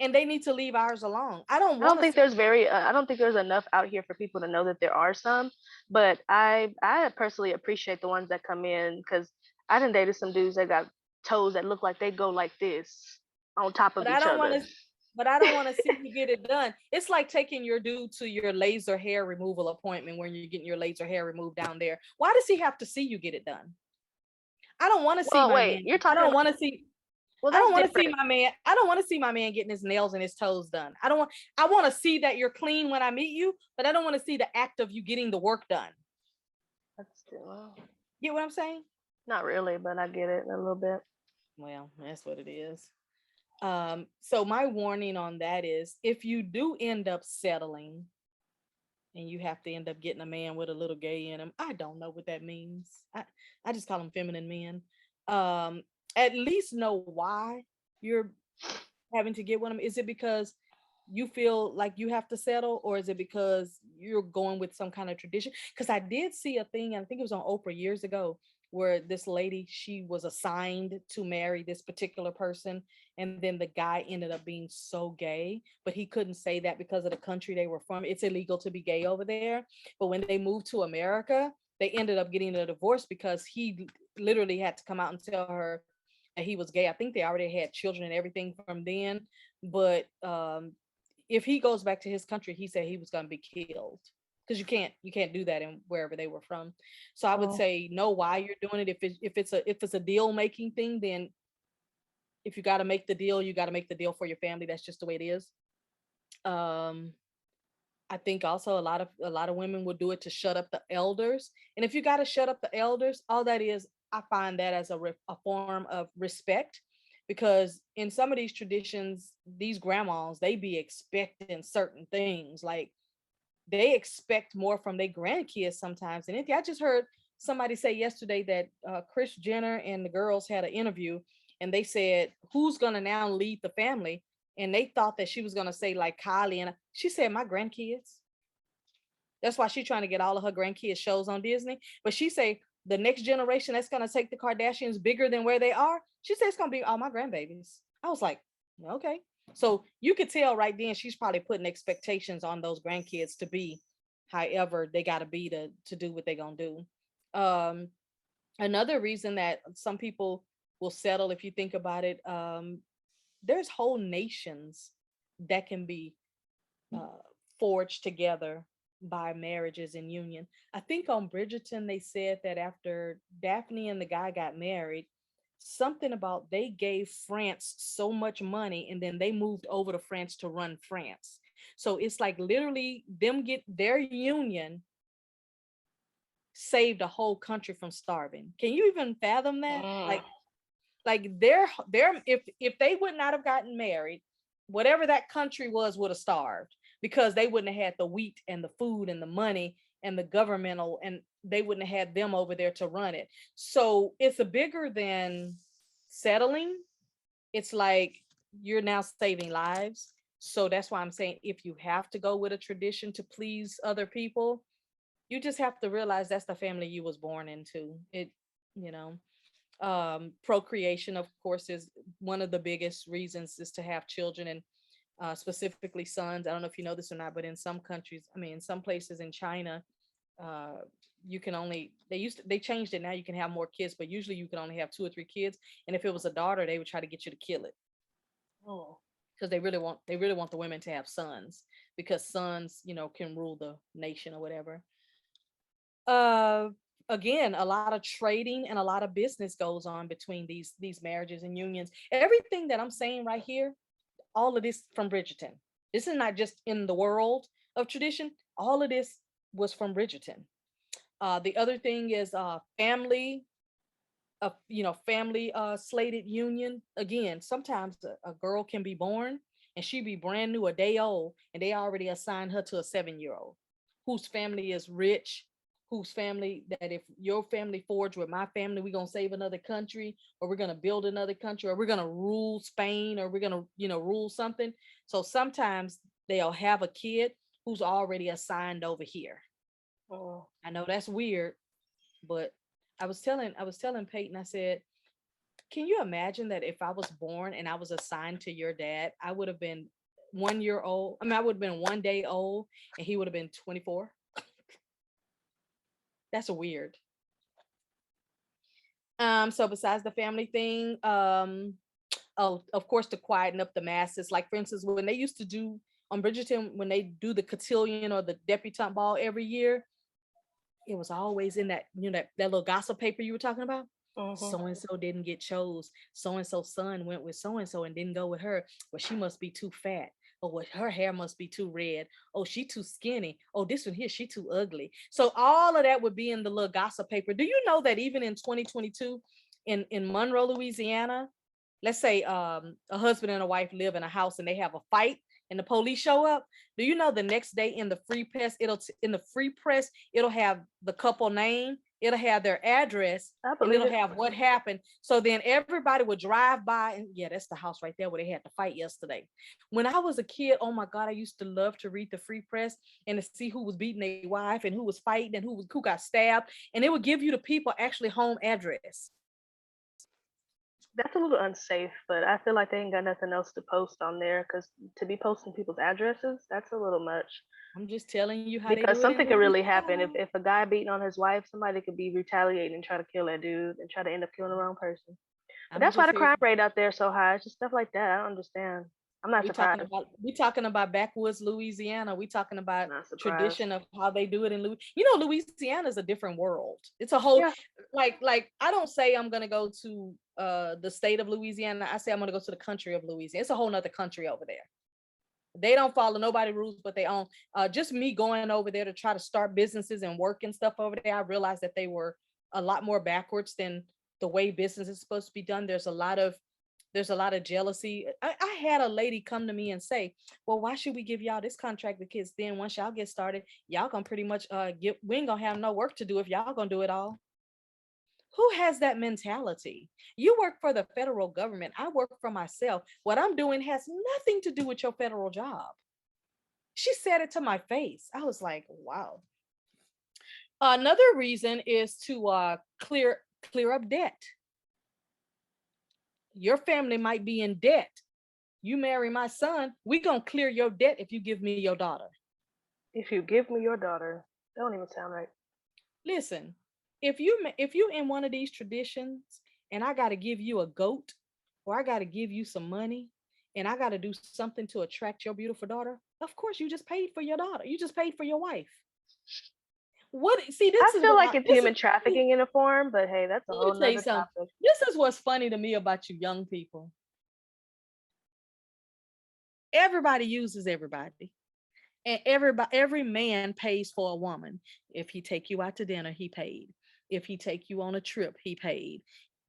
and they need to leave ours alone. I don't I don't want to think see. there's I don't think there's enough out here for people to know that there are some, but I personally appreciate the ones that come in because I done dated some dudes that got toes that look like they go like this on top But of I each don't want other. to. But I don't want to see you get it done. It's like taking your dude to your laser hair removal appointment when you're getting your laser hair removed down there. Why does he have to see you get it done? I don't want to see Well, my wait, man. you're I talking don't about want to see. well, I that's don't want to see different. my man. I don't want to see my man getting his nails and his toes done. I don't want. I want to see that you're clean when I meet you, but I don't want to see the act of you getting the work done. That's still, Get what I'm saying? not really, but I get it a little bit. Well, that's what it is. So my warning on that is if you do end up settling and you have to end up getting a man with a little gay in him, I don't know what that means. I just call them feminine men. At least know why you're having to get with them. Is it because you feel like you have to settle, or is it because you're going with some kind of tradition? Because I did see a thing, I think it was on Oprah years ago, where this lady, she was assigned to marry this particular person, and then the guy ended up being so gay, but he couldn't say that because of the country they were from. It's illegal to be gay over there. But when they moved to America, they ended up getting a divorce because he literally had to come out and tell her that he was gay. I think they already had children and everything from then. But if he goes back to his country, he said he was going to be killed, because you can't do that in wherever they were from. So I would Oh, say know why you're doing it. If it's a deal making thing, then if you got to make the deal, you got to make the deal for your family. That's just the way it is. Um, I think also a lot of women will do it to shut up the elders. And if you got to shut up the elders, all that is, I find that as a form of respect, because in some of these traditions, these grandmas, they be expecting certain things. Like they expect more from their grandkids sometimes. And I just heard somebody say yesterday that Chris Jenner and the girls had an interview, and they said, "Who's gonna now lead the family?" And they thought that she was gonna say like Kylie, and she said, "My grandkids." That's why she's trying to get all of her grandkids shows on Disney. But she say the next generation that's gonna take the Kardashians bigger than where they are, she said it's gonna be all my grandbabies. I was like, okay. So you could tell right then she's probably putting expectations on those grandkids to be however they gotta be to do what they're gonna do. Um, Another reason that some people will settle, if you think about it, there's whole nations that can be uh, forged together by marriages and union. I think on Bridgerton they said that after Daphne and the guy got married, something about they gave France so much money and then they moved over to France to run France. So it's like literally them get their union saved a whole country from starving. Can you even fathom that? mm. Like they're if they would not have gotten married, whatever that country was would have starved, because they wouldn't have had the wheat and the food and the money and the governmental, and they wouldn't have had them over there to run it. So it's a bigger than settling. It's like you're now saving lives. So that's why I'm saying if you have to go with a tradition to please other people, you just have to realize that's the family you was born into. It, you know, procreation, of course, is one of the biggest reasons is to have children, and specifically sons. I don't know if you know this or not, but in some countries, I mean, in some places in China, uh, you can only they changed it now. You can have more kids, but usually you can only have 2 or 3 kids. And if it was a daughter, they would try to get you to kill it, Oh. because they really want the women to have sons, because sons, can rule the nation or whatever. uh Again, a lot of trading and a lot of business goes on between these marriages and unions. Everything that I'm saying right here, all of this from Bridgerton. This is not just in the world of tradition. All of this was from Bridgerton. The other thing is family slated union. Again, sometimes a girl can be born and she be brand new, a day old, and they already assigned her to a 7-year old whose family is rich, whose family, that if your family forged with my family, we're gonna save another country, or we're gonna build another country, or we're gonna rule Spain, or we're gonna, rule something. So sometimes they'll have a kid who's already assigned over here. Oh. I know that's weird, but I was telling Peyton, I said, can you imagine that if I was born and I was assigned to your dad, I would have been 1 year old. I mean, I would have been 1 day old and he would have been 24. That's weird. So besides the family thing, oh, of course, to quieten up the masses. Like for instance, when they used to do on Bridgerton, when they do the cotillion or the debutante ball every year, it was always in that, that little gossip paper you were talking about. Mm-hmm. So and so didn't get chose. So and so son went with so and so and didn't go with her. Well, she must be too fat. Oh, what, her hair must be too red. Oh, she too skinny. Oh, this one here, she too ugly. So all of that would be in the little gossip paper. Do you know that even in 2022, in Monroe, Louisiana, let's say a husband and a wife live in a house and they have a fight and the police show up. Do you know the next day in the free press, it'll have the couple name, it'll have their address, I and believe it'll it. have what happened. So then everybody would drive by and yeah, that's the house right there where they had to fight yesterday. When I was a kid, oh my God, I used to love to read the free press and to see who was beating their wife and who was fighting and who got stabbed. And it would give you the people actually home address. That's a little unsafe, but I feel like they ain't got nothing else to post on there because to be posting people's addresses, that's a little much. I'm just telling you how they Because do it in something could really happen Louisiana. if a guy beating on his wife, somebody could be retaliating and try to kill that dude and try to end up killing the wrong person. But I'm that's why just the here. crime rate out there is so high. It's just stuff like that. I don't understand. I'm not surprised. We talking about backwoods Louisiana. We talking about Not surprised. tradition of how they do it in Louisiana. Louisiana is a different world. It's a whole, Yeah. like I don't say I'm gonna go to the state of Louisiana. I say I'm gonna go to the country of Louisiana. It's a whole nother country over there. They don't follow nobody rules but they own. Just me going over there to try to start businesses and work and stuff over there, I realized that they were a lot more backwards than the way business is supposed to be done. There's a lot of jealousy. I had a lady come to me and say, well, why should we give y'all this contract? Because then once y'all get started, y'all gonna pretty much we ain't gonna have no work to do if y'all gonna do it all. Who has that mentality? You work for the federal government. I work for myself. What I'm doing has nothing to do with your federal job. She said it to my face. I was like, wow. Another reason is to clear up debt. Your family might be in debt. You marry my son, we gonna clear your debt if you give me your daughter. If you give me your daughter, that don't even sound right. Listen, if you in one of these traditions and I got to give you a goat or I got to give you some money and I got to do something to attract your beautiful daughter, of course you just paid for your daughter. You just paid for your wife. What? See, I this is feel what like it's human trafficking in a form, but hey, that's a let me whole tell you nother something. topic. This is what's funny to me about you young people. Everybody uses everybody. And every man pays for a woman. If he take you out to dinner, he paid. If he take you on a trip, he paid.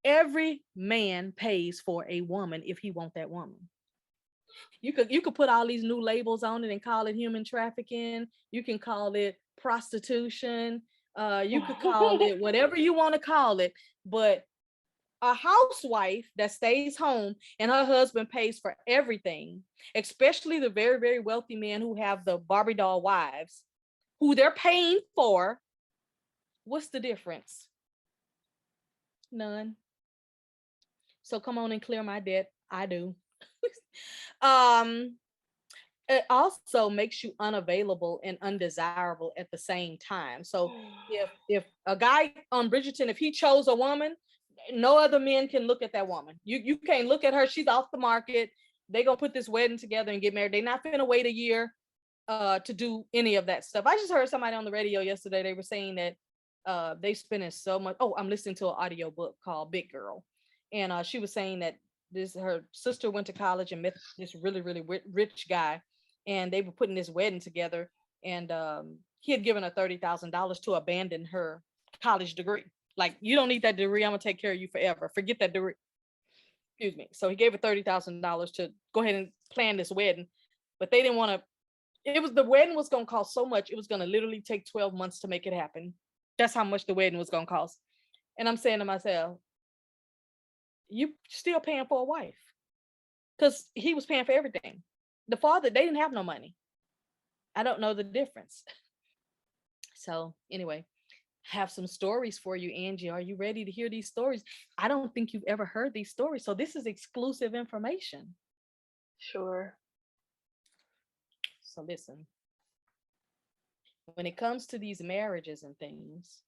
Every man pays for a woman if he want that woman. You could put all these new labels on it and call it human trafficking. You can call it prostitution. You could call it whatever you want to call it. But a housewife that stays home and her husband pays for everything, especially the very, very wealthy men who have the Barbie doll wives, who they're paying for. What's the difference? None. So come on and clear my debt. I do. um, it also makes you unavailable and undesirable at the same time. So if a guy on Bridgerton, if he chose a woman, no other men can look at that woman. You can't look at her. She's off the market. They gonna put this wedding together and get married. They're not gonna wait a year to do any of that stuff. I just heard somebody on the radio yesterday. They were saying that they spending so much. Oh, I'm listening to an audio book called Big Girl, and she was saying that her sister went to college and met this really really rich guy, and they were putting this wedding together, and he had given her $30,000 to abandon her college degree. Like, you don't need that degree. I'm gonna take care of you forever. Forget that degree. Excuse me. So he gave her $30,000 to go ahead and plan this wedding, but they didn't want to. The wedding was gonna cost so much. It was gonna literally take 12 months to make it happen. That's how much the wedding was gonna cost. And I'm saying to myself, you still paying for a wife. Because he was paying for everything. The father, they didn't have no money. I don't know the difference. So anyway, have some stories for you, Angie. Are you ready to hear these stories? I don't think you've ever heard these stories. So this is exclusive information. Sure. So listen, when it comes to these marriages and things,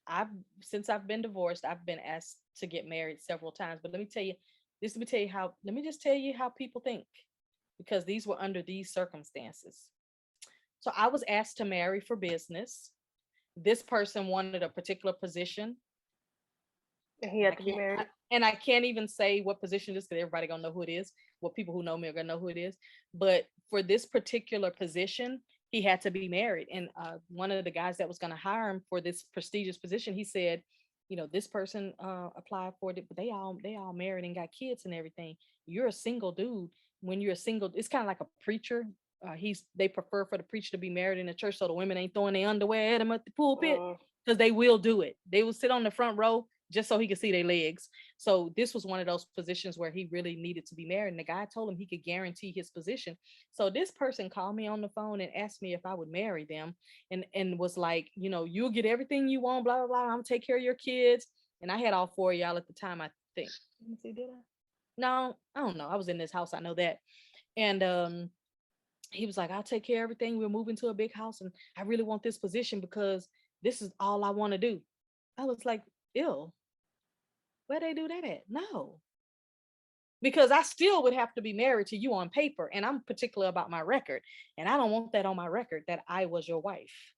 I've since I've been divorced, I've been asked to get married several times. But let me just tell you how people think, because these were under these circumstances. So I was asked to marry for business. This person wanted a particular position. And he And had to be married. I can't even say what position it is because everybody gonna know who it is. What people who know me are gonna know who it is. But for this particular position, he had to be married. And one of the guys that was gonna hire him for this prestigious position, he said, this person applied for it, but they all married and got kids and everything. You're a single dude. When you're a single, it's kind of like a preacher. They prefer for the preacher to be married in the church so the women ain't throwing their underwear at him at the pulpit, because they will do it. They will sit on the front row just so he could see their legs. So this was one of those positions where he really needed to be married. And the guy told him he could guarantee his position. So this person called me on the phone and asked me if I would marry them, and was like, you'll get everything you want, blah, blah, blah. I'm gonna take care of your kids. And I had all four of y'all at the time, I think. Let me see, did I? No, I don't know. I was in this house, I know that. And he was like, I'll take care of everything. We're moving to a big house, and I really want this position because this is all I want to do. I was like, ew, where they do that at? No, because I still would have to be married to you on paper, and I'm particular about my record, and I don't want that on my record that I was your wife.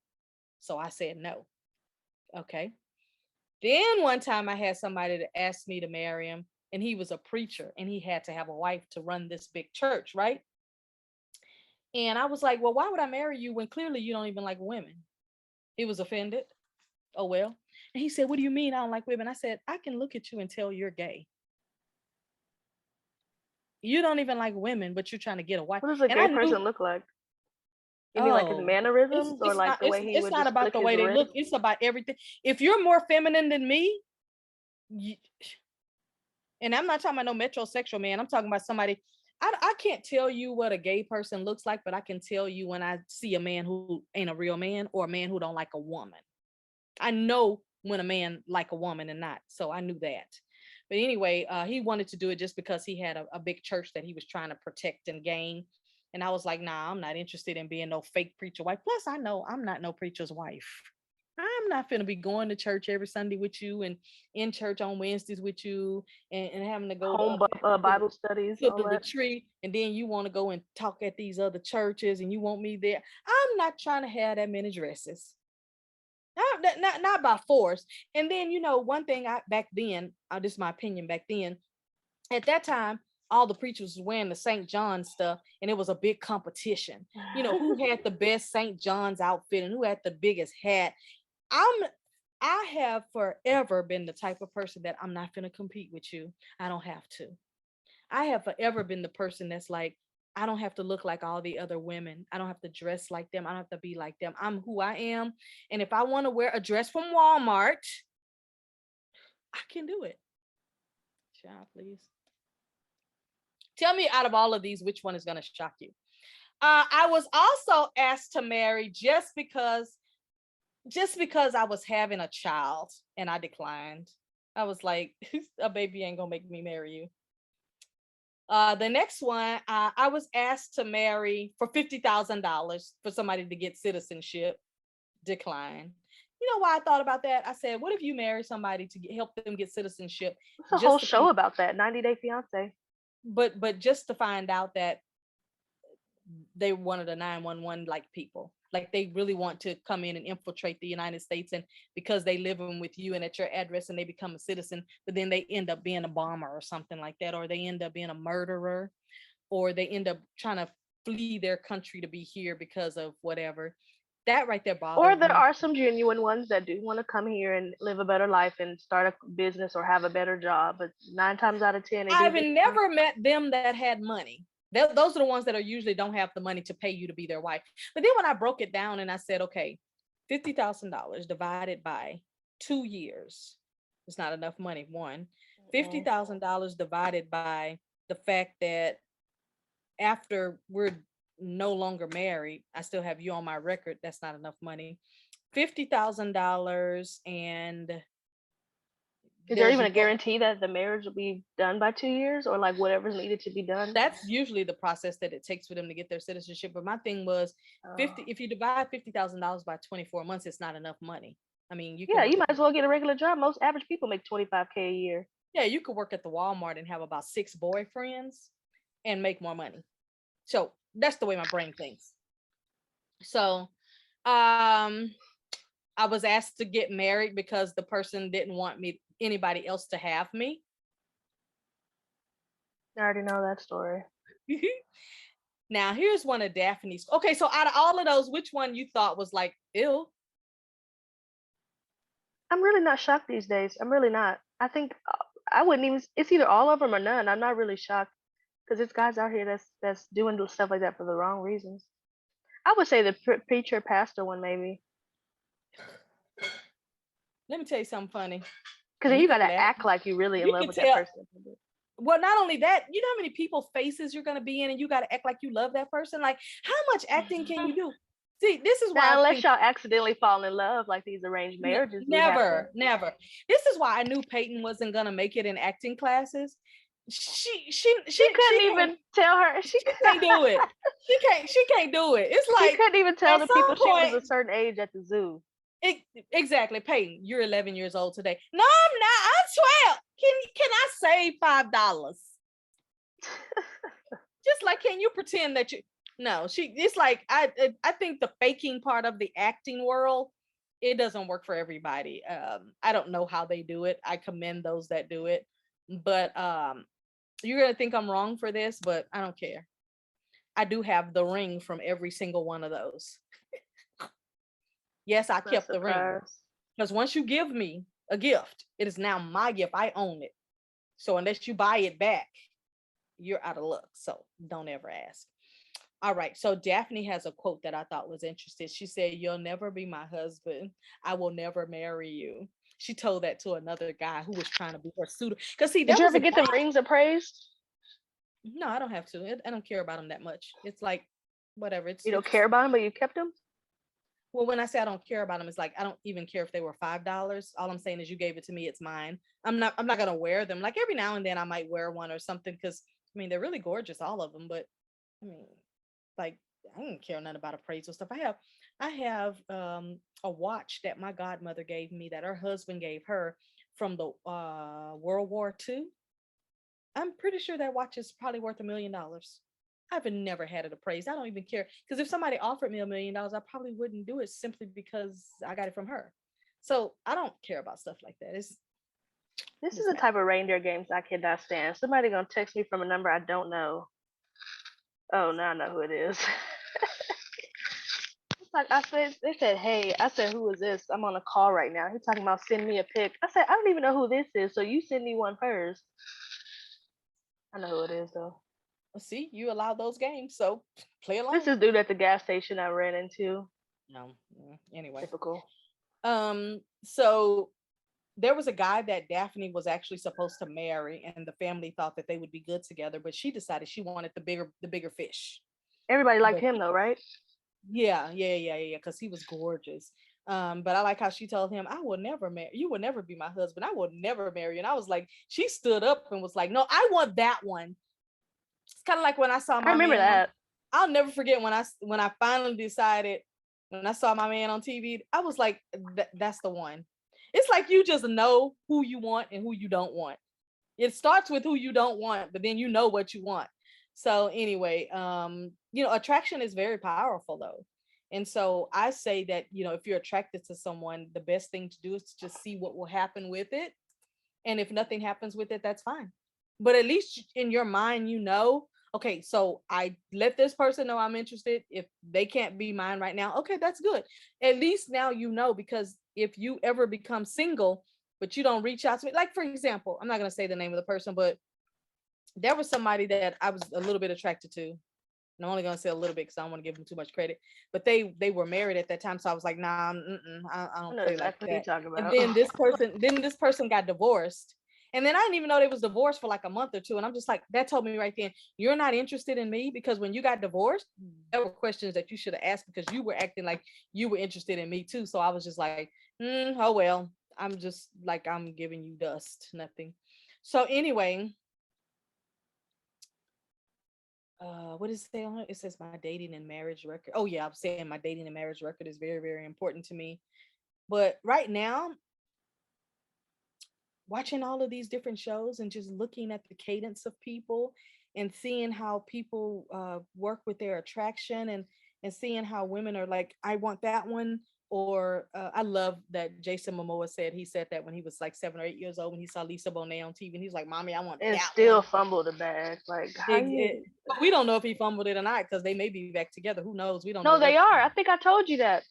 So I said no. Okay. Then one time I had somebody that asked me to marry him, and he was a preacher, and he had to have a wife to run this big church, right? And I was like, well, why would I marry you when clearly you don't even like women? He was offended. Oh, well. And he said, what do you mean I don't like women? I said, I can look at you and tell you're gay. You don't even like women, but you're trying to get a wife. What does a And I gay knew, person look like? You mean like his oh, mannerisms, or it's like not the way he it's would not just about flick the his way they look. wrist? It's about everything. If you're more feminine than me, you, and I'm not talking about no metrosexual man. I'm talking about somebody. I can't tell you what a gay person looks like, but I can tell you when I see a man who ain't a real man, or a man who don't like a woman. I know when a man like a woman and not. So I knew that. But anyway, he wanted to do it just because he had a big church that he was trying to protect and gain. And I was like, nah, I'm not interested in being no fake preacher wife. Plus, I know I'm not no preacher's wife. I'm not going to be going to church every Sunday with you, and in church on Wednesdays with you, and having to go Home to Bible studies, to all the that. retreat, and then you want to go and talk at these other churches, and you want me there. I'm not trying to have that many dresses. Not by force. And then, one thing back then, this is my opinion back then, at that time, all the preachers was wearing the St. John stuff, and it was a big competition. Who had the best St. John's outfit and who had the biggest hat. I have forever been the type of person that I'm not going to compete with you. I don't have to. I have forever been the person that's like, I don't have to look like all the other women. I don't have to dress like them. I don't have to be like them. I'm who I am. And if I want to wear a dress from Walmart, I can do it. Child, please. Tell me, out of all of these, which one is going to shock you? I was also asked to marry just because I was having a child, and I declined. I was like, a baby ain't gonna make me marry you. The next one, I was asked to marry for $50,000 for somebody to get citizenship. Decline. You know why I thought about that? I said, what if you marry somebody to help them get citizenship? There's a whole show about that, 90 Day Fiance. But just to find out that they wanted a 911 like people. Like they really want to come in and infiltrate the United States, and because they live in with you and at your address, and they become a citizen, but then they end up being a bomber or something like that, or they end up being a murderer, or they end up trying to flee their country to be here because of whatever. That right there bothers me. Or there are some genuine ones that do want to come here and live a better life and start a business or have a better job, but 9 times out of 10, I've never met them that had money. Those are the ones that are usually don't have the money to pay you to be their wife. But then when I broke it down and I said, okay, $50,000 divided by 2 years. It's not enough money. One, Mm-mm. $50,000 divided by the fact that after we're no longer married, I still have you on my record. That's not enough money. $50,000 and Is there there's even no, a guarantee that the marriage will be done by 2 years, or like whatever's needed to be done? that's usually the process that it takes for them to get their citizenship. But my thing was Oh. 50, if you divide $50,000 by 24 months, it's not enough money. I mean, you can Yeah, work you at might as well get a regular job. Most average people make 25K a year. yeah, you could work at the Walmart and have about 6 boyfriends and make more money. So that's the way my brain thinks. So um I was asked to get married because the person didn't want me anybody else to have me. I already know that story. Now here's one of Daphne's. Okay, so out of all of those, which one you thought was like ill? I'm really not shocked these days. I'm really not. I think I wouldn't even. It's either all of them or none. I'm not really shocked because it's guys out here that's doing stuff like that for the wrong reasons. I would say the preacher pastor one maybe, Let me tell you something funny. because And then you you can gotta laugh. act like you're really in You love can with that tell. person. Well, not only that, you know how many people faces you're gonna be in, and you gotta act like you love that person. Like, how much acting can you do? See, this is why Now, I unless think y'all accidentally fall in love, like these arranged marriages, we have to. never, never. This is why I knew Peyton wasn't gonna make it in acting classes. She couldn't Can't, even tell her. she can't do it. She can't do it. It's She like couldn't even tell at the some people she was point, a certain age at the zoo. it, exactly. Peyton, you're 11 years old today. No, I'm not. I'm 12. Can I save $5? Just like, can you pretend that you? No, it's like I think the faking part of the acting world, it doesn't work for everybody. I don't know how they do it. I commend those that do it, but you're gonna think I'm wrong for this, but I don't care. I do have the ring from every single one of those. Yes, I Not kept the ring surprised. because once you give me a gift, it is now my gift. I own it. So unless you buy it back, you're out of luck. So don't ever ask. All right. So Daphne has a quote that I thought was interesting. She said, "You'll never be my husband. I will never marry you." She told that to another guy who was trying to be her suitor. Because see, Did there you was ever a get guy. them rings appraised? No, I don't have to. I don't care about him that much. It's like whatever. You don't It's care about them, but you kept them? well, when I say I don't care about them, it's like I don't even care if they were $5. All I'm saying is you gave it to me, it's mine. I'm not gonna wear them. Like every now and then I might wear one or something because I mean they're really gorgeous, all of them, but I mean, like I don't care nothing about appraisal stuff. I have a watch that my godmother gave me that her husband gave her from the World War II. I'm pretty sure that watch is probably worth $1 million. I've never had it appraised. I don't even care because if somebody offered me $1 million, I probably wouldn't do it simply because I got it from her. So I don't care about stuff like that. This is It's the mad. type of reindeer games I cannot stand. Somebody gonna text me from a number I don't know. Oh, now I know who it is. It's like I said, they said, "Hey," I said, "Who is this? I'm on a call right now." He's talking about send me a pic. I said, "I don't even know who this is, so you send me one first." I know who it is though. See, you allow those games, so play This along. is dude at the gas station I ran into. No, anyway. Typical. So there was a guy that Daphne was actually supposed to marry, and the family thought that they would be good together, but she decided she wanted the bigger fish. Everybody liked But him though, right? yeah, because he was gorgeous. But I like how she told him, "I will never marry you. Will never be my husband. I will never marry you." And I was like, she stood up and was like, "No, I want that one." It's kind of like when I saw I my remember man on. that. I'll never forget when I finally decided when I saw my man on TV. I was like, "That's the one." It's like you just know who you want and who you don't want. It starts with who you don't want, but then you know what you want. So anyway, attraction is very powerful though. And so I say that, if you're attracted to someone, the best thing to do is to just see what will happen with it. And if nothing happens with it, that's fine. But at least in your mind, okay, so I let this person know I'm interested. If they can't be mine right now, okay, that's good. At least now because if you ever become single, but you don't reach out to me, like for example, I'm not going to say the name of the person, but there was somebody that I was a little bit attracted to. And I'm only gonna say a little bit because I don't want to give them too much credit. But they were married at that time, so I was like, nah, I I don't know play like exactly what you're that. talking And about. then this person got divorced. And then I didn't even know they was divorced for like a month or two. And I'm just like, that told me right then, you're not interested in me, because when you got divorced, there were questions that you should have asked, because you were acting like you were interested in me too. So I was just like, oh well, I'm just like, I'm giving you dust, nothing. So anyway, what does it say on it? It says my dating and marriage record. Oh yeah, I'm saying my dating and marriage record is very, very important to me. But right now, watching all of these different shows and just looking at the cadence of people and seeing how people work with their attraction, and seeing how women are like, I want that one. Or I love that Jason Momoa said, he said that when he was like 7 or 8 years old, when he saw Lisa Bonet on TV, and he's like, mommy, I want And that still one. fumble the bag. Like, how you? But we don't know if he fumbled it or not, because they may be back together. Who knows? We don't know No, they what's are. going I on. think I told you that.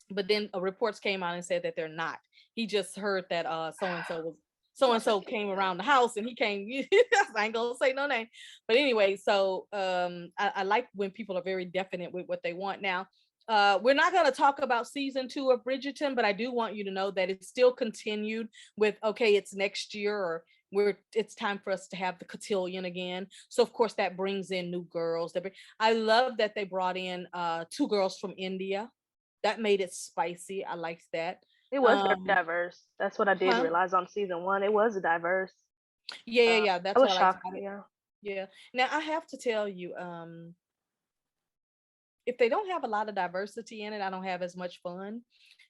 But then reports came out and said that they're not. He just heard that so and so came around the house, and he came. I ain't gonna say no name, but anyway. So I like when people are very definite with what they want. Now, we're not gonna talk about season 2 of Bridgerton, but I do want you to know that it's still continued with, okay, it's next year, or it's time for us to have the cotillion again. So of course that brings in new girls. I love that they brought in 2 girls from India. That made it spicy. I liked that. It was very Um, diverse. That's what I did huh? realize on season one. It was a diverse. Yeah, yeah, Uh, yeah. I That's was what I liked shocked. about it. Yeah. Yeah. Now I have to tell you, if they don't have a lot of diversity in it, I don't have as much fun.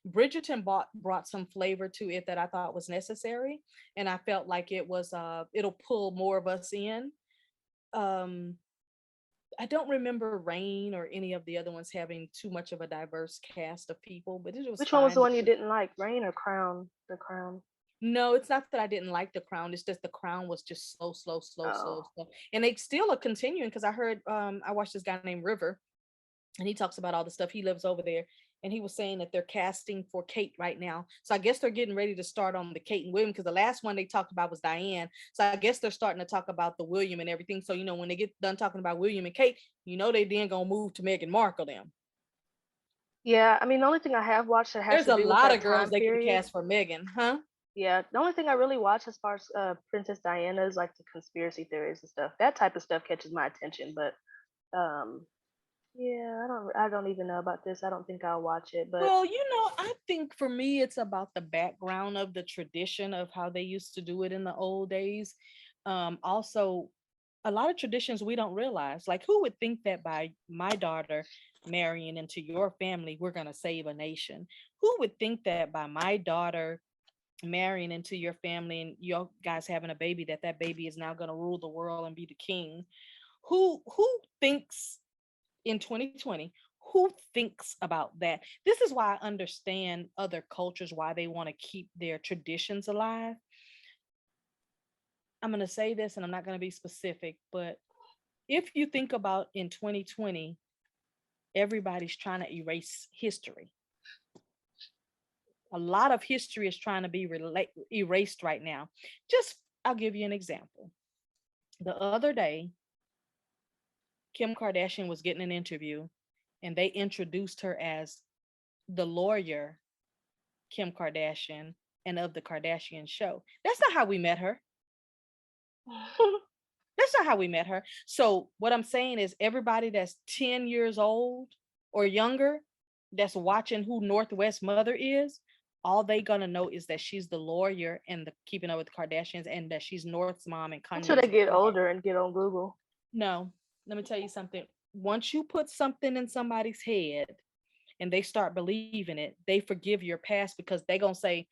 Bridgerton brought some flavor to it that I thought was necessary, and I felt like it'll pull more of us in. Um, I don't remember Rain or any of the other ones having too much of a diverse cast of people, but it was Which one was the fine. one you didn't like? Rain or Crown? The Crown. No, it's not that I didn't like The Crown. It's just The Crown was just slow, slow, slow, slow, Oh. slow. And they still are continuing, because I heard I watched this guy named River, and he talks about all the stuff. He lives over there, and he was saying that they're casting for Kate right now. So I guess they're getting ready to start on the Kate and William, because the last one they talked about was Diane. So I guess they're starting to talk about the William and everything. So when they get done talking about William and Kate, they then gonna move to Meghan Markle them. Yeah, I mean, the only thing I have watched that has There's to a do with lot that of girls time they can period. cast for Meghan, huh? Yeah, the only thing I really watch as far as Princess Diana is like the conspiracy theories and stuff. That type of stuff catches my attention, but um, yeah, I don't even know about this. I don't think I'll watch it, but Well, I think for me, it's about the background of the tradition of how they used to do it in the old days. Also, a lot of traditions we don't realize. Like, who would think that by my daughter marrying into your family, we're going to save a nation? Who would think that by my daughter marrying into your family and you guys having a baby, that baby is now going to rule the world and be the king? Who thinks in 2020, who thinks about that? This is why I understand other cultures, why they want to keep their traditions alive. I'm going to say this, and I'm not going to be specific, but if you think about in 2020, everybody's trying to erase history. A lot of history is trying to be erased right now. I'll give you an example. The other day, Kim Kardashian was getting an interview, and they introduced her as the lawyer Kim Kardashian and of the Kardashian show. That's not how we met her. That's not how we met her. So what I'm saying is, everybody that's 10 years old or younger that's watching who Northwest Mother is, all they gonna know is that she's the lawyer and the Keeping Up with the Kardashians, and that she's North's mom and until they Kanye's get wife. older and get on Google. No, let me tell you something. Once you put something in somebody's head and they start believing it, they forgive your past, because they gonna say,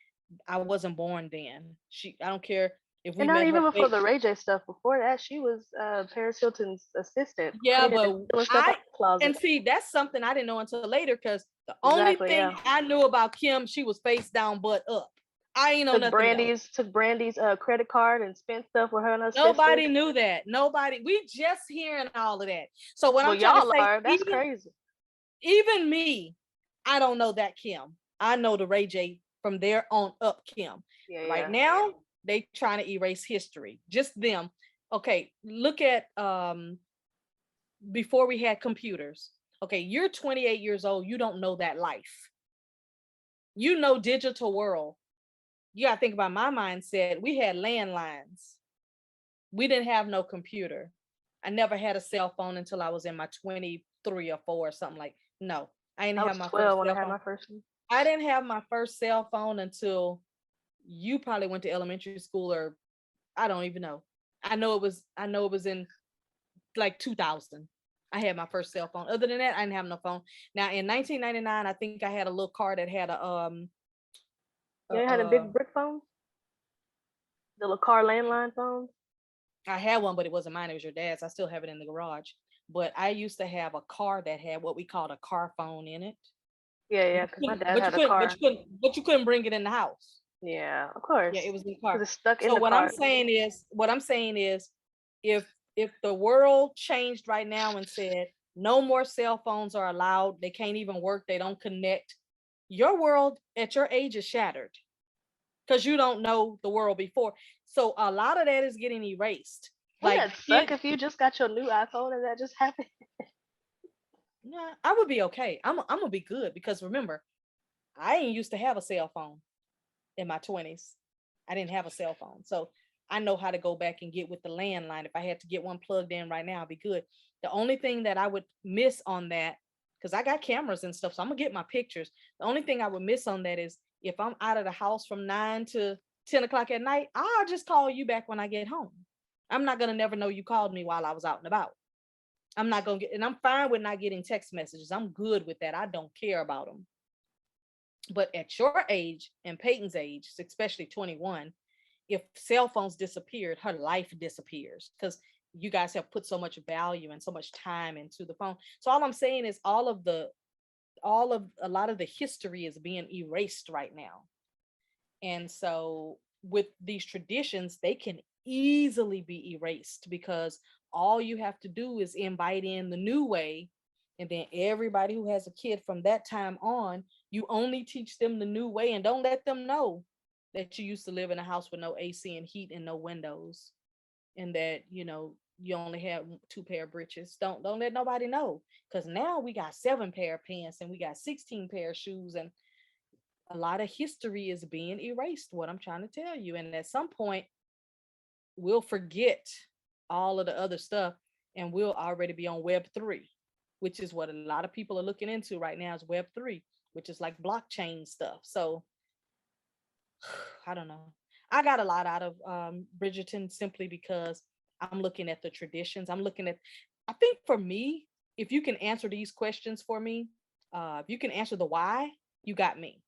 I wasn't born then. I don't care if we And not met even her before fake. the Ray J stuff. Before that, she was Paris Hilton's assistant, Yeah, cleaning but and doing stuff out the closet. and see, that's something I didn't know until later, because the only Exactly. thing Yeah. I knew about Kim, she was face down, butt up. I ain't know nothing else. Took Brandy's credit card and spent stuff with her and her sister. Nobody knew that. Nobody. We just hearing all of that. So what Well, I'm trying to y'all say, are. That's crazy. even me, I don't know that Kim. I know the Ray J from there on up Kim. Yeah, Right yeah. now, they trying to erase history. Just them. Okay, look at before we had computers. Okay, you're 28 years old. You don't know that life. You know digital world. You got to think about my mindset. We had landlines. We didn't have no computer. I never had a cell phone until I was in my 23 or 4 or something like. No, I didn't I have was my 12 first when I cell had phone. my first one. I didn't have my first cell phone until you probably went to elementary school, or I don't even know. I know it was in like 2000. I had my first cell phone. Other than that, I didn't have no phone. Now in 1999, I think I had a little car that had a You ain't had a uh big brick phones? The little car landline phones? I had one, but it wasn't mine. It was your dad's. I still have it in the garage. But I used to have a car that had what we called a car phone in it. Yeah, But yeah, you because my couldn't, dad but you had a couldn't, but car. you couldn't, but you couldn't bring it in the house. Yeah, of Yeah, course. it was in the Because car. it's stuck in So the car. if the world changed right now and said no more cell phones are allowed, they can't even work, they don't connect, your world at your age is shattered because you don't know the world before. So a lot of that is getting erased. Wouldn't Like that suck kid, if you just got your new iPhone and that just happened? nah, I would be okay. I'm gonna be good because remember, I ain't used to have a cell phone in my 20s. I didn't have a cell phone. So I know how to go back and get with the landline. If I had to get one plugged in right now, I'd be good. The only thing that I would miss on that, because I got cameras and stuff, so I'm gonna get my pictures. The only thing I would miss on that is if I'm out of the house from 9 to 10 o'clock at night, I'll just call you back when I get home. I'm not gonna never know you called me while I was out and about. I'm not gonna get, and I'm fine with not getting text messages. I'm good with that. I don't care about them. But at your age and Peyton's age, especially 21, if cell phones disappeared, her life disappears because you guys have put so much value and so much time into the phone. So all I'm saying is all of a lot of the history is being erased right now. And so with these traditions, they can easily be erased because all you have to do is invite in the new way. And then everybody who has a kid from that time on, you only teach them the new way and don't let them know that you used to live in a house with no AC and heat and no windows, and that you only have 2 pair of breeches. Don't let nobody know, because now we got 7 pair of pants and we got 16 pair of shoes, and a lot of history is being erased. What I'm trying to tell you, and at some point we'll forget all of the other stuff, and we'll already be on Web 3, which is what a lot of people are looking into right now, is Web 3, which is like blockchain stuff. So I don't know. I got a lot out of Bridgerton simply because I'm looking at the traditions. I'm looking at, I think for me, if you can answer these questions for me, if you can answer the why, you got me.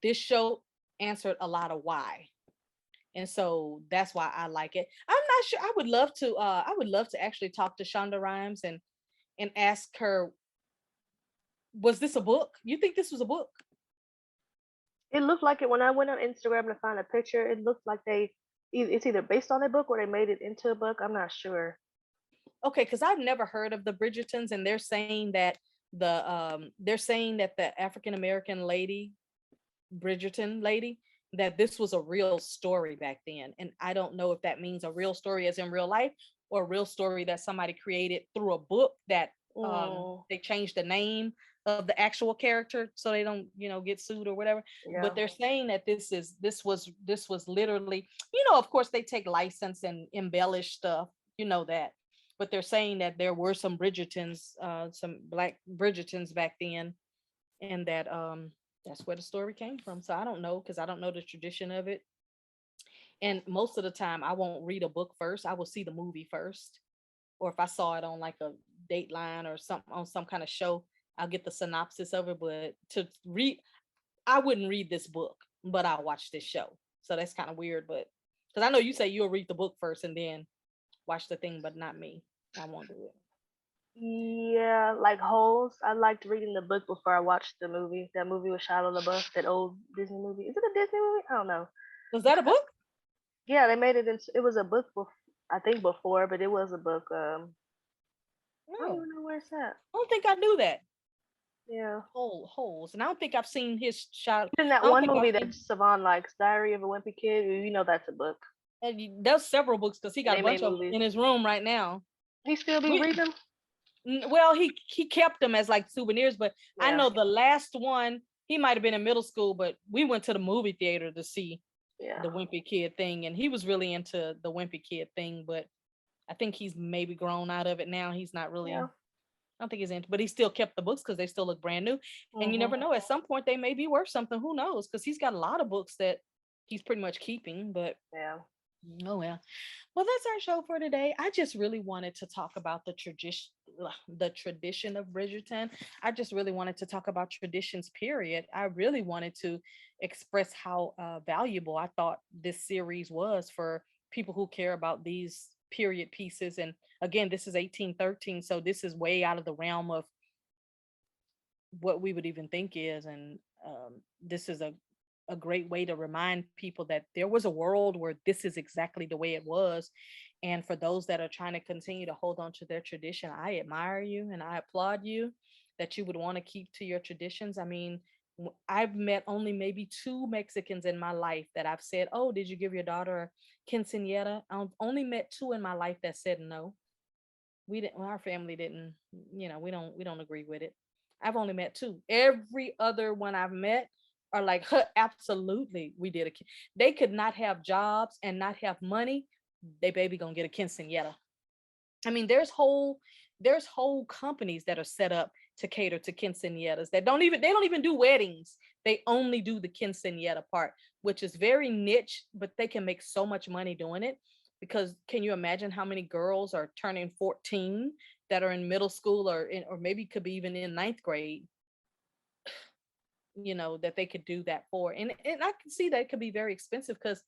This show answered a lot of why. And so that's why I like it. I'm not sure. I would love to actually talk to Shonda Rhimes and ask her, was this a book? You think this was a book? It looked like it when I went on Instagram to find a picture. It looked like it's either based on a book or they made it into a book. I'm not sure. Okay, because I've never heard of the Bridgertons, and they're saying that the African American lady, Bridgerton lady, that this was a real story back then. And I don't know if that means a real story as in real life, or a real story that somebody created through a book that Mm, they changed the name of the actual character so they don't, get sued or whatever. But yeah. they're saying that this was literally, of course they take license and embellish stuff, that. But they're saying that there were some Bridgertons, some black Bridgertons back then, and that that's where the story came from. So I don't know, because I don't know the tradition of it. And most of the time I won't read a book first. I will see the movie first. Or if I saw it on like a Dateline or something on some kind of show, I'll get the synopsis of it. But to read, I wouldn't read this book, but I'll watch this show. So that's kind of weird. But because I know you say you'll read the book first and then watch the thing, but not me. I won't do it. Yeah, like Holes. I liked reading the book before I watched the movie. That movie with Shia LaBeouf, that old Disney movie. Is it a Disney movie? I don't know. Was that a book? Yeah, they made it into. It was a book. I think before, but it was a book. I don't No, even know where it's at. I don't think I knew that. Yeah. Holes, and I don't think I've seen his child. In that I don't one think I've movie that seen. Savon likes, Diary of a Wimpy Kid. You know that's a book. There's several books because he And got they a made bunch of them movies. in his room right now. He still be We reading them? well, he kept them as like souvenirs, but I Yeah, know the last one he might have been in middle school, but we went to the movie theater to see yeah, the Wimpy Kid thing, and he was really into the Wimpy Kid thing, but I think he's maybe grown out of it now. He's not really. yeah. I don't think he's into, but he still kept the books because they still look brand new. And you Mhm. never know. At some point, they may be worth something. Who knows? Because he's got a lot of books that he's pretty much keeping. But Yeah. oh well. Well, that's our show for today. I just really wanted to talk about the tradition of Bridgerton. I just really wanted to talk about traditions, period. I really wanted to express how valuable I thought this series was for people who care about these period pieces. And again, this is 1813, so this is way out of the realm of what we would even think is. And this is a great way to remind people that there was a world where this is exactly the way it was. And for those that are trying to continue to hold on to their tradition, I admire you and I applaud you that you would want to keep to your traditions. I mean, I've met only maybe two Mexicans in my life that I've said, "Oh, did you give your daughter a quinceañera?" I've only met two in my life that said no. We didn't. Well, our family didn't. We don't agree with it. I've only met two. Every other one I've met are like, huh, absolutely, we did they could not have jobs and not have money. They baby gonna get a quinceañera. I mean, there's whole companies that are set up to cater to quinceañeras that they don't even do weddings. They only do the quinceañera part, which is very niche, but they can make so much money doing it. Because can you imagine how many girls are turning 14 that are in middle school or maybe could be even in ninth grade, that they could do that for. And I can see that it could be very expensive because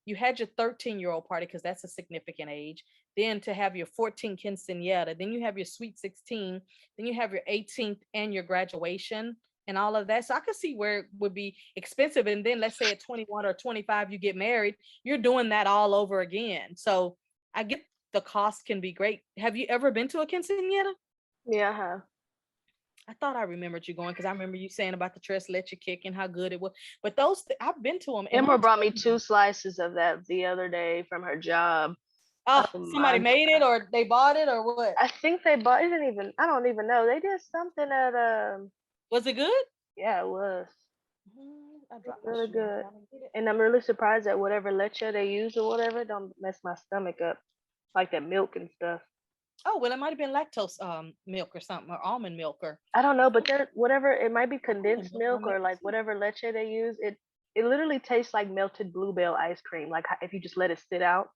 you had your 13-year-old party because that's a significant age. Then to have your 14 quinceañera, then you have your sweet 16, then you have your 18th and your graduation and all of that. So I could see where it would be expensive. And then let's say at 21 or 25 you get married, you're doing that all over again. So I get the cost can be great. Have you ever been to a quinceañera? Yeah, I have. I thought I remembered you going because I remember you saying about the tres leche cake and how good it was. But I've been to them, and let Emma me brought tell me you, 2 slices of that the other day from her job. oh, Oh somebody my made it god. or they bought it or what? I think they bought it didn't even I don't even know. They did something at Was it good? yeah, it was. I It was dropped my really shoe and good. I didn't get it. And I'm really surprised that whatever leche they use or whatever don't mess my stomach up. Like that milk and stuff. Oh well, it might have been lactose milk or something or almond milk or I don't know, but they're whatever it might be almond condensed milk might milk or make it like too. whatever leche they use. It literally tastes like melted bluebell ice cream. Like if you just let it sit out.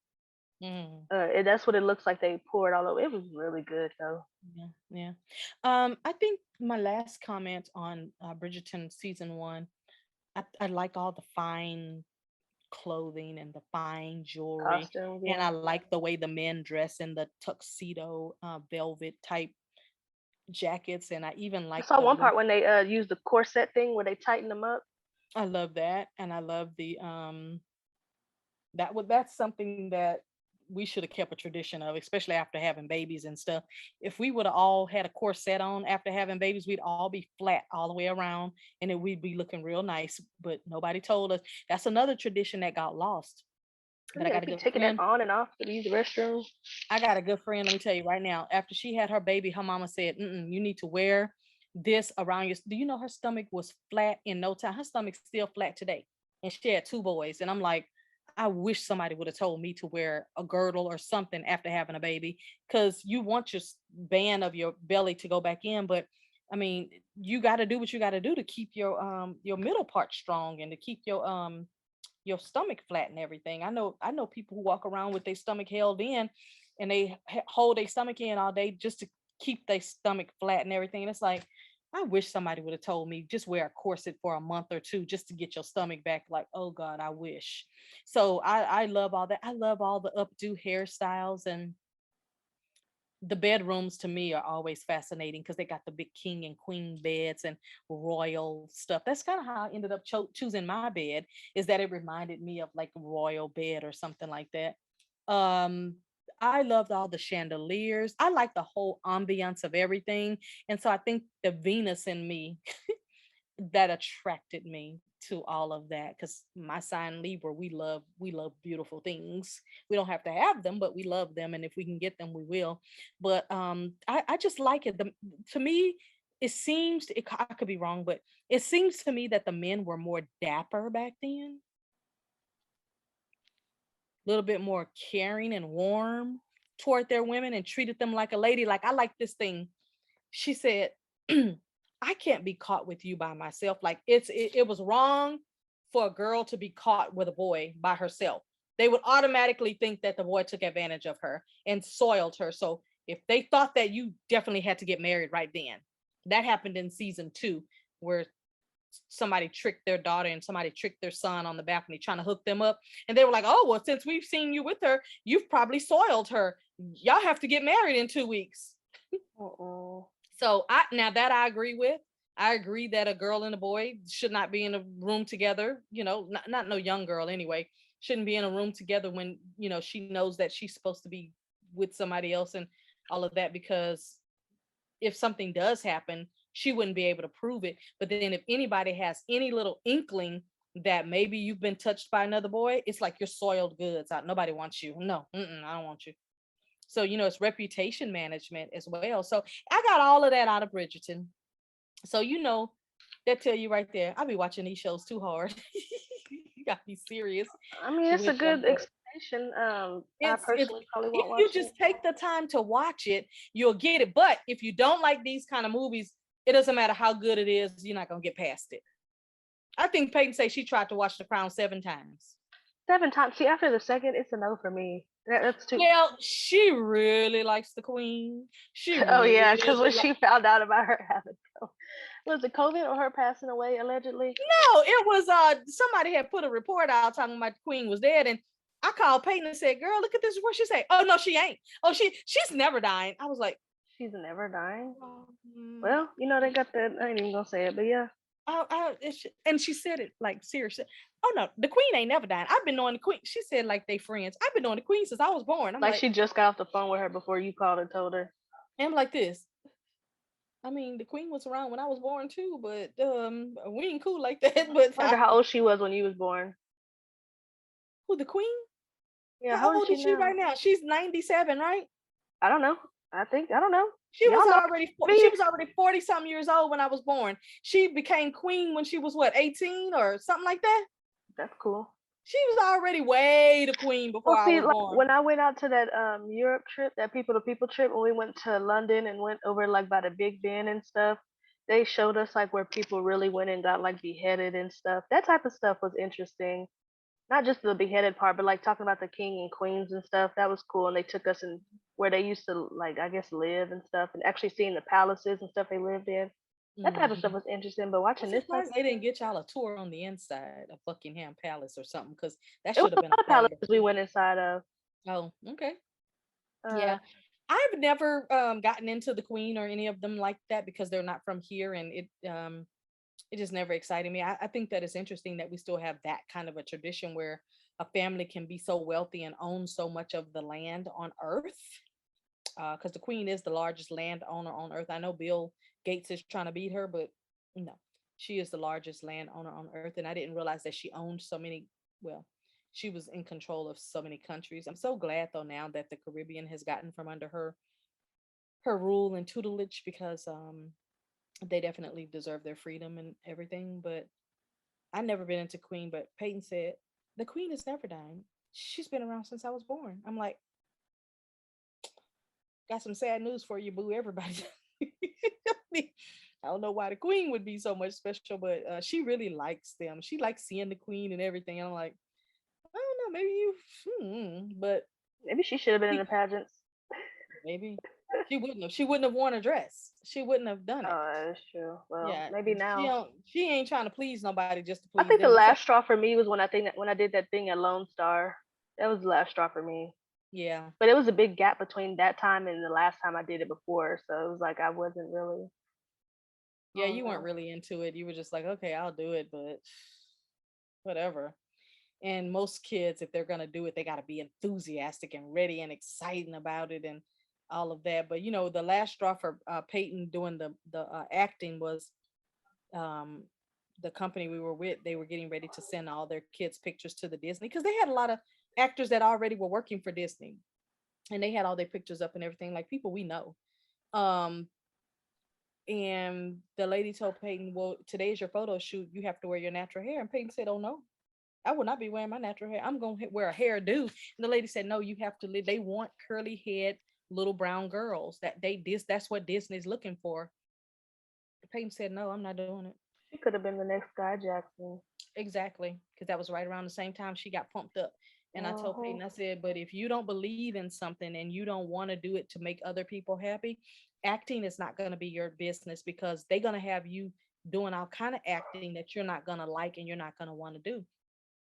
Mm, That's what it looks like. They poured all over. It was really good though. yeah, yeah. I think my last comment on Bridgerton season one, I like all the fine clothing and the fine jewelry. Costumes, And yeah. I like the way the men dress in the tuxedo velvet type jackets. And I even I like saw the one way part when they used the corset thing where they tighten them up. I love that. And I love the that's something that we should have kept a tradition of, especially after having babies and stuff. If we would have all had a corset on after having babies, we'd all be flat all the way around and we'd be looking real nice. But nobody told us. That's another tradition that got lost. But I Yeah, they got a keep good taking that friend on and off to use the restroom. I got a good friend. Let me tell you right now. After she had her baby, her mama said, "You need to wear this around your." Do you know her stomach was flat in no time? Her stomach's still flat today, and she had two boys. And I'm like, I wish somebody would have told me to wear a girdle or something after having a baby, because you want your band of your belly to go back in, but I mean, you got to do what you got to do to keep your middle part strong and to keep your stomach flat and everything. I know people who walk around with their stomach held in and they hold their stomach in all day just to keep their stomach flat and everything. And it's like, I wish somebody would have told me just wear a corset for a month or two just to get your stomach back. Like, oh God, I wish. So I love all that. I love all the updo hairstyles, and the bedrooms to me are always fascinating because they got the big king and queen beds and royal stuff. That's kind of how I ended up choosing my bed, is that it reminded me of like a royal bed or something like that. um I loved all the chandeliers. I like the whole ambiance of everything. And so I think the Venus in me that attracted me to all of that, because my sign Libra, we love beautiful things. We don't have to have them, but we love them, and if we can get them, we will. But I just like it. To me, it seems I could be wrong, but it seems to me that the men were more dapper back then, a little bit more caring and warm toward their women, and treated them like a lady. Like, I like this thing. She said, I can't be caught with you by myself. Like, it was wrong for a girl to be caught with a boy by herself. They would automatically think that the boy took advantage of her and soiled her. So if they thought that, you definitely had to get married right then. That happened in season 2, where somebody tricked their daughter and somebody tricked their son on the balcony trying to hook them up. And they were like, oh, well, since we've seen you with her, you've probably soiled her. Y'all have to get married in 2 weeks. So now that I agree with. I agree that a girl and a boy should not be in a room together. Not no young girl anyway. Shouldn't be in a room together when she knows that she's supposed to be with somebody else and all of that, because if something does happen, she wouldn't be able to prove it. But then if anybody has any little inkling that maybe you've been touched by another boy, it's like you're soiled goods. Nobody wants you. No, I don't want you. So, it's reputation management as well. So I got all of that out of Bridgerton. So, that tell you right there, I'll be watching these shows too hard. You got to be serious I mean, it's a with them. good But explanation. I it's personally probably if won't watch you it. just take the time to watch it, you'll get it. But if you don't like these kind of movies, it doesn't matter how good it is, you're not gonna get past it. I think Peyton say she tried to watch The Crown 7 times. 7 times. See, after the second, it's a no for me. That's too. Well, she really likes the Queen. She Oh really yeah, because when likes. she found out about her having was it COVID or her passing away allegedly? No, it was somebody had put a report out talking about the Queen was dead, and I called Peyton and said, "Girl, look at this report." She said, "Oh no, she ain't. Oh, she's never dying." I was like, She's never dying. um, Well, they got that. I ain't even gonna say it, but yeah. and she said it like seriously. Oh no, the Queen ain't never died. I've been knowing the Queen. She said like they friends. I've been knowing the Queen since I was born. I'm Like like, she just got off the phone with her before you called and told her. I'm like this. I mean, the Queen was around when I was born too, but we ain't cool like that. But I wonder how old she was when you was born. who, the Queen? Yeah, how How old is old she is she now? right now? She's 97, right? I don't know. I don't know. She was Y'all know already she me. was already 40 something years old when I was born. She became queen when she was what, 18 or something like that? That's cool. She was already way the queen before Well, I see, was like born. when I went out to that Europe trip, that people to people trip, when we went to London and went over like by the Big Ben and stuff, they showed us like where people really went and got like beheaded and stuff. That type of stuff was interesting. Not just the beheaded part, but like talking about the king and queens and stuff. That was cool. And they took us in where they used to like I guess live and stuff, and actually seeing the palaces and stuff they lived in. That type of stuff Mhm. was interesting. But I'm watching this type surprised of they stuff, didn't get y'all a tour on the inside of Buckingham Palace or something, because that it was should have a been a lot of part of the. palaces we went inside of. Oh, okay. Uh, Yeah. I've never gotten into the Queen or any of them like that, because they're not from here, and it just never excited me. I think that it's interesting that we still have that kind of a tradition where a family can be so wealthy and own so much of the land on earth. Because the Queen is the largest landowner on earth. I know Bill Gates is trying to beat her, but no, she is the largest landowner on earth. And I didn't realize that she owned so many. Well, she was in control of so many countries. I'm so glad though now that the Caribbean has gotten from under her rule and tutelage, because they definitely deserve their freedom and everything. But I never been into Queen. But Peyton said the Queen is never dying. She's been around since I was born. I'm like, got some sad news for you, boo. Everybody. I don't know why the Queen would be so much special, but she really likes them. She likes seeing the Queen and everything. I'm like, I don't know, maybe you, but maybe she should have been in the pageants. maybe she wouldn't have. She wouldn't have worn a dress. She wouldn't have done it. Oh, that's true. Well, Yeah, maybe she now. don't. She ain't trying to please nobody just to I please think the them. That's last straw for me was when I did that thing at Lone Star. That was the last straw for me. yeah, But it was a big gap between that time and the last time I did it before, so it was like I wasn't really. I yeah. don't You weren't know. really into it. You were just like, okay, I'll do it, but whatever. And most kids, if they're gonna do it, they gotta be enthusiastic and ready and exciting about it and all of that. But the last straw for Peyton doing the acting was the company we were with, they were getting ready to send all their kids pictures to the Disney because they had a lot of actors that already were working for Disney, and they had all their pictures up and everything, like people we know. Um, and the lady told Peyton, "Well, today's your photo shoot. You have to wear your natural hair." And Peyton said, "Oh no, I will not be wearing my natural hair. I'm gonna wear a hairdo." And the lady said, "No, you have to live. They want curly head little brown girls. That's what Disney's looking for." Peyton said, "No, I'm not doing it." She could have been the next Guy Jackson. Exactly, because that was right around the same time she got pumped up. And I told Uh-huh. Peyton, I said, "But if you don't believe in something and you don't want to do it to make other people happy, acting is not going to be your business because they're going to have you doing all kind of acting that you're not going to like and you're not going to want to do."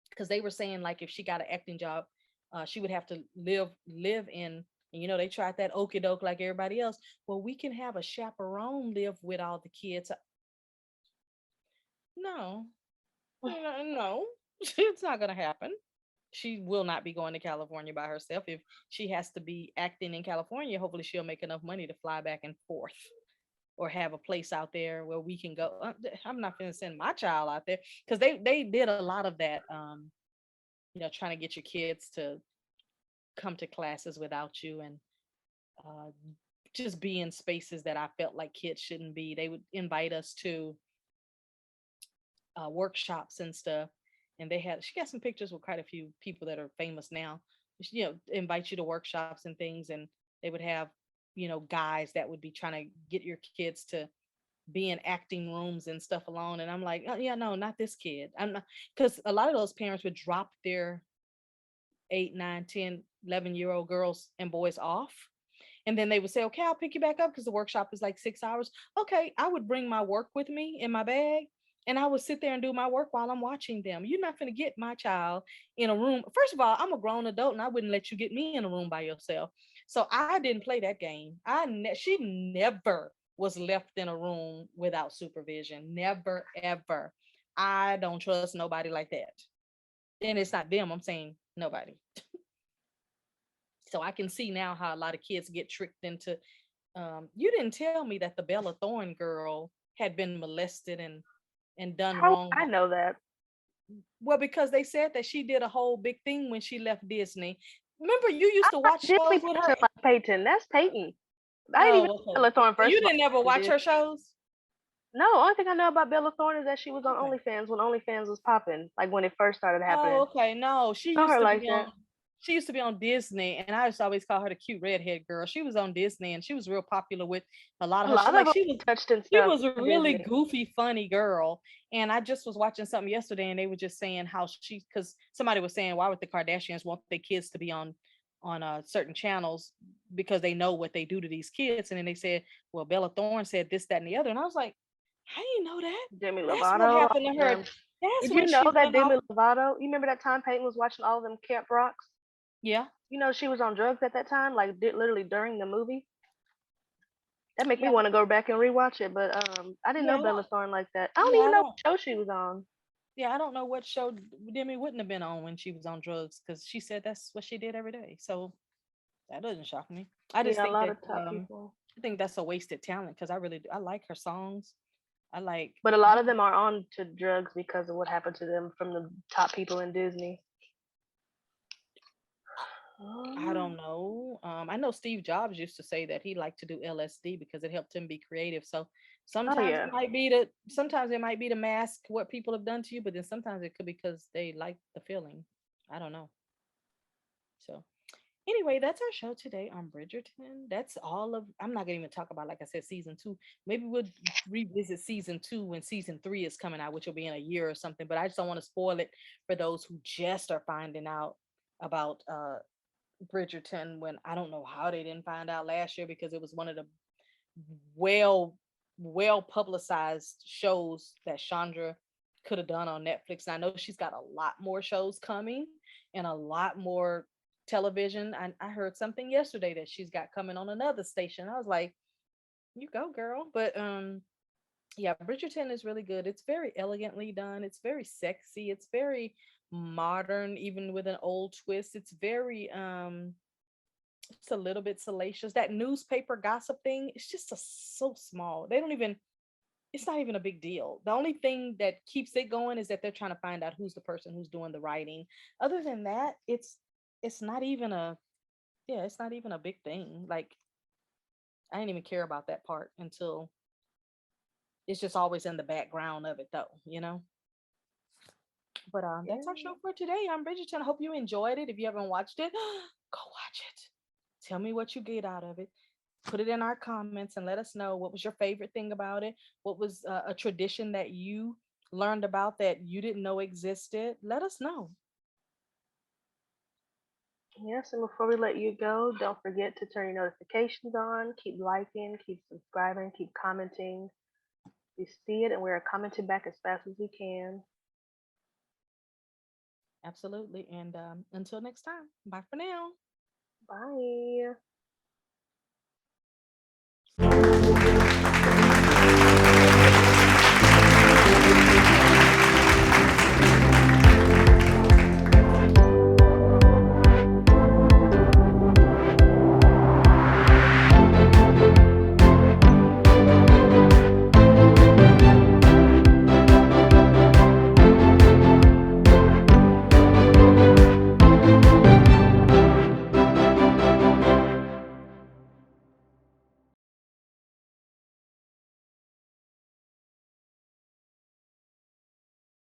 Because they were saying like if she got an acting job, she would have to live in. And they tried that okey doke like everybody else. Well, we can have a chaperone live with all the kids. No, no, it's not gonna happen. She will not be going to California by herself. If she has to be acting in California, hopefully she'll make enough money to fly back and forth or have a place out there where we can go. I'm not going to send my child out there because they did a lot of that. Trying to get your kids to come to classes without you and uh, just be in spaces that I felt like kids shouldn't be. They would invite us to workshops and stuff. And she got some pictures with quite a few people that are famous now. Invite you to workshops and things, and they would have, guys that would be trying to get your kids to be in acting rooms and stuff alone. And I'm like, oh, yeah, no, not this kid. I'm not, because a lot of those parents would drop their 8, 9, 10, 11-year-old girls and boys off. And then they would say, "Okay, I'll pick you back up because the workshop is like 6 hours." Okay, I would bring my work with me in my bag and I would sit there and do my work while I'm watching them. You're not going to get my child in a room. First of all, I'm a grown adult and I wouldn't let you get me in a room by yourself. So I didn't play that game. She never was left in a room without supervision. Never, ever. I don't trust nobody like that. And it's not them, I'm saying nobody. So I can see now how a lot of kids get tricked into. You didn't tell me that the Bella Thorne girl had been molested and done How would wrong. I know that? Well, because they said that she did a whole big thing when she left Disney. Remember, you used to watch Disney shows with her. person like Peyton. That's Peyton. I didn't even Oh, know okay. Bella Thorne So first you of all. didn't ever watch Did. her shows? No, only thing I know about Bella Thorne is that she was on Okay. OnlyFans when OnlyFans was popping, like when it first started Oh, happening. okay. No, Know her like that. she used to be on Disney, and I used to always call her the cute redhead girl. She was on Disney, and she was real popular with a lot A of her. lot of Like them she was, touched and she stuff was a on really Disney. goofy, funny girl. And I just was watching something yesterday, and they were just saying how because somebody was saying, why would the Kardashians want their kids to be on certain channels because they know what they do to these kids? And then they said, well, Bella Thorne said this, that, and the other, and I was like, how do you know that? Demi That's what Lovato, all happened to of her. them. That's Did you when know she that went off. Demi Lovato? You remember that time Peyton was watching all of them Camp Rocks? Yeah, You know she was on drugs at that time, like literally during the movie. That make me yeah, want to go back and rewatch it, but I didn't yeah. know Bella Thorne like that. I don't Yeah, even I know don't. what show she was on. Yeah, I don't know what show Demi wouldn't have been on when she was on drugs because she said that's what she did every day. So that doesn't shock me. I just Yeah, a think lot that of top people. I think that's a wasted talent because I like her songs. I like But a lot of them are on to drugs because of what happened to them from the top people in Disney. I don't know. I know Steve Jobs used to say that he liked to do LSD because it helped him be creative. So Oh yeah. sometimes it might be to mask what people have done to you, but then sometimes it could be because they like the feeling. I don't know. So anyway, that's our show today on Bridgerton. That's all of. I'm not gonna even talk about, like I said, season two. Maybe we'll revisit season two when season three is coming out, which will be in a year or something. But I just don't want to spoil it for those who just are finding out about Bridgerton when I don't know how they didn't find out last year because it was one of the well well publicized shows that Chandra could have done on Netflix. And I know she's got a lot more shows coming and a lot more television. I heard something yesterday that she's got coming on another station. I was like, you go, girl. But yeah, Bridgerton is really good. It's very elegantly done. It's very sexy. It's very modern, even with an old twist. It's a little bit salacious. That newspaper gossip thing, it's just so small. They don't even it's not even a big deal. The only thing that keeps it going is that they're trying to find out who's the person who's doing the writing. Other than that, it's not even a yeah, it's not even a big thing. Like I didn't even care about that part until it's just always in the background of it though. But that's our show Yeah. for today. I'm Bridgerton. I hope you enjoyed it. If you haven't watched it, go watch it. Tell me what you get out of it. Put it in our comments and let us know what was your favorite thing about it. What was a tradition that you learned about that you didn't know existed? Let us know. Yes, and before we let you go, don't forget to turn your notifications on. Keep liking, keep subscribing, keep commenting. We see it and we're commenting back as fast as we can. Absolutely. And until next time, bye for now. Bye.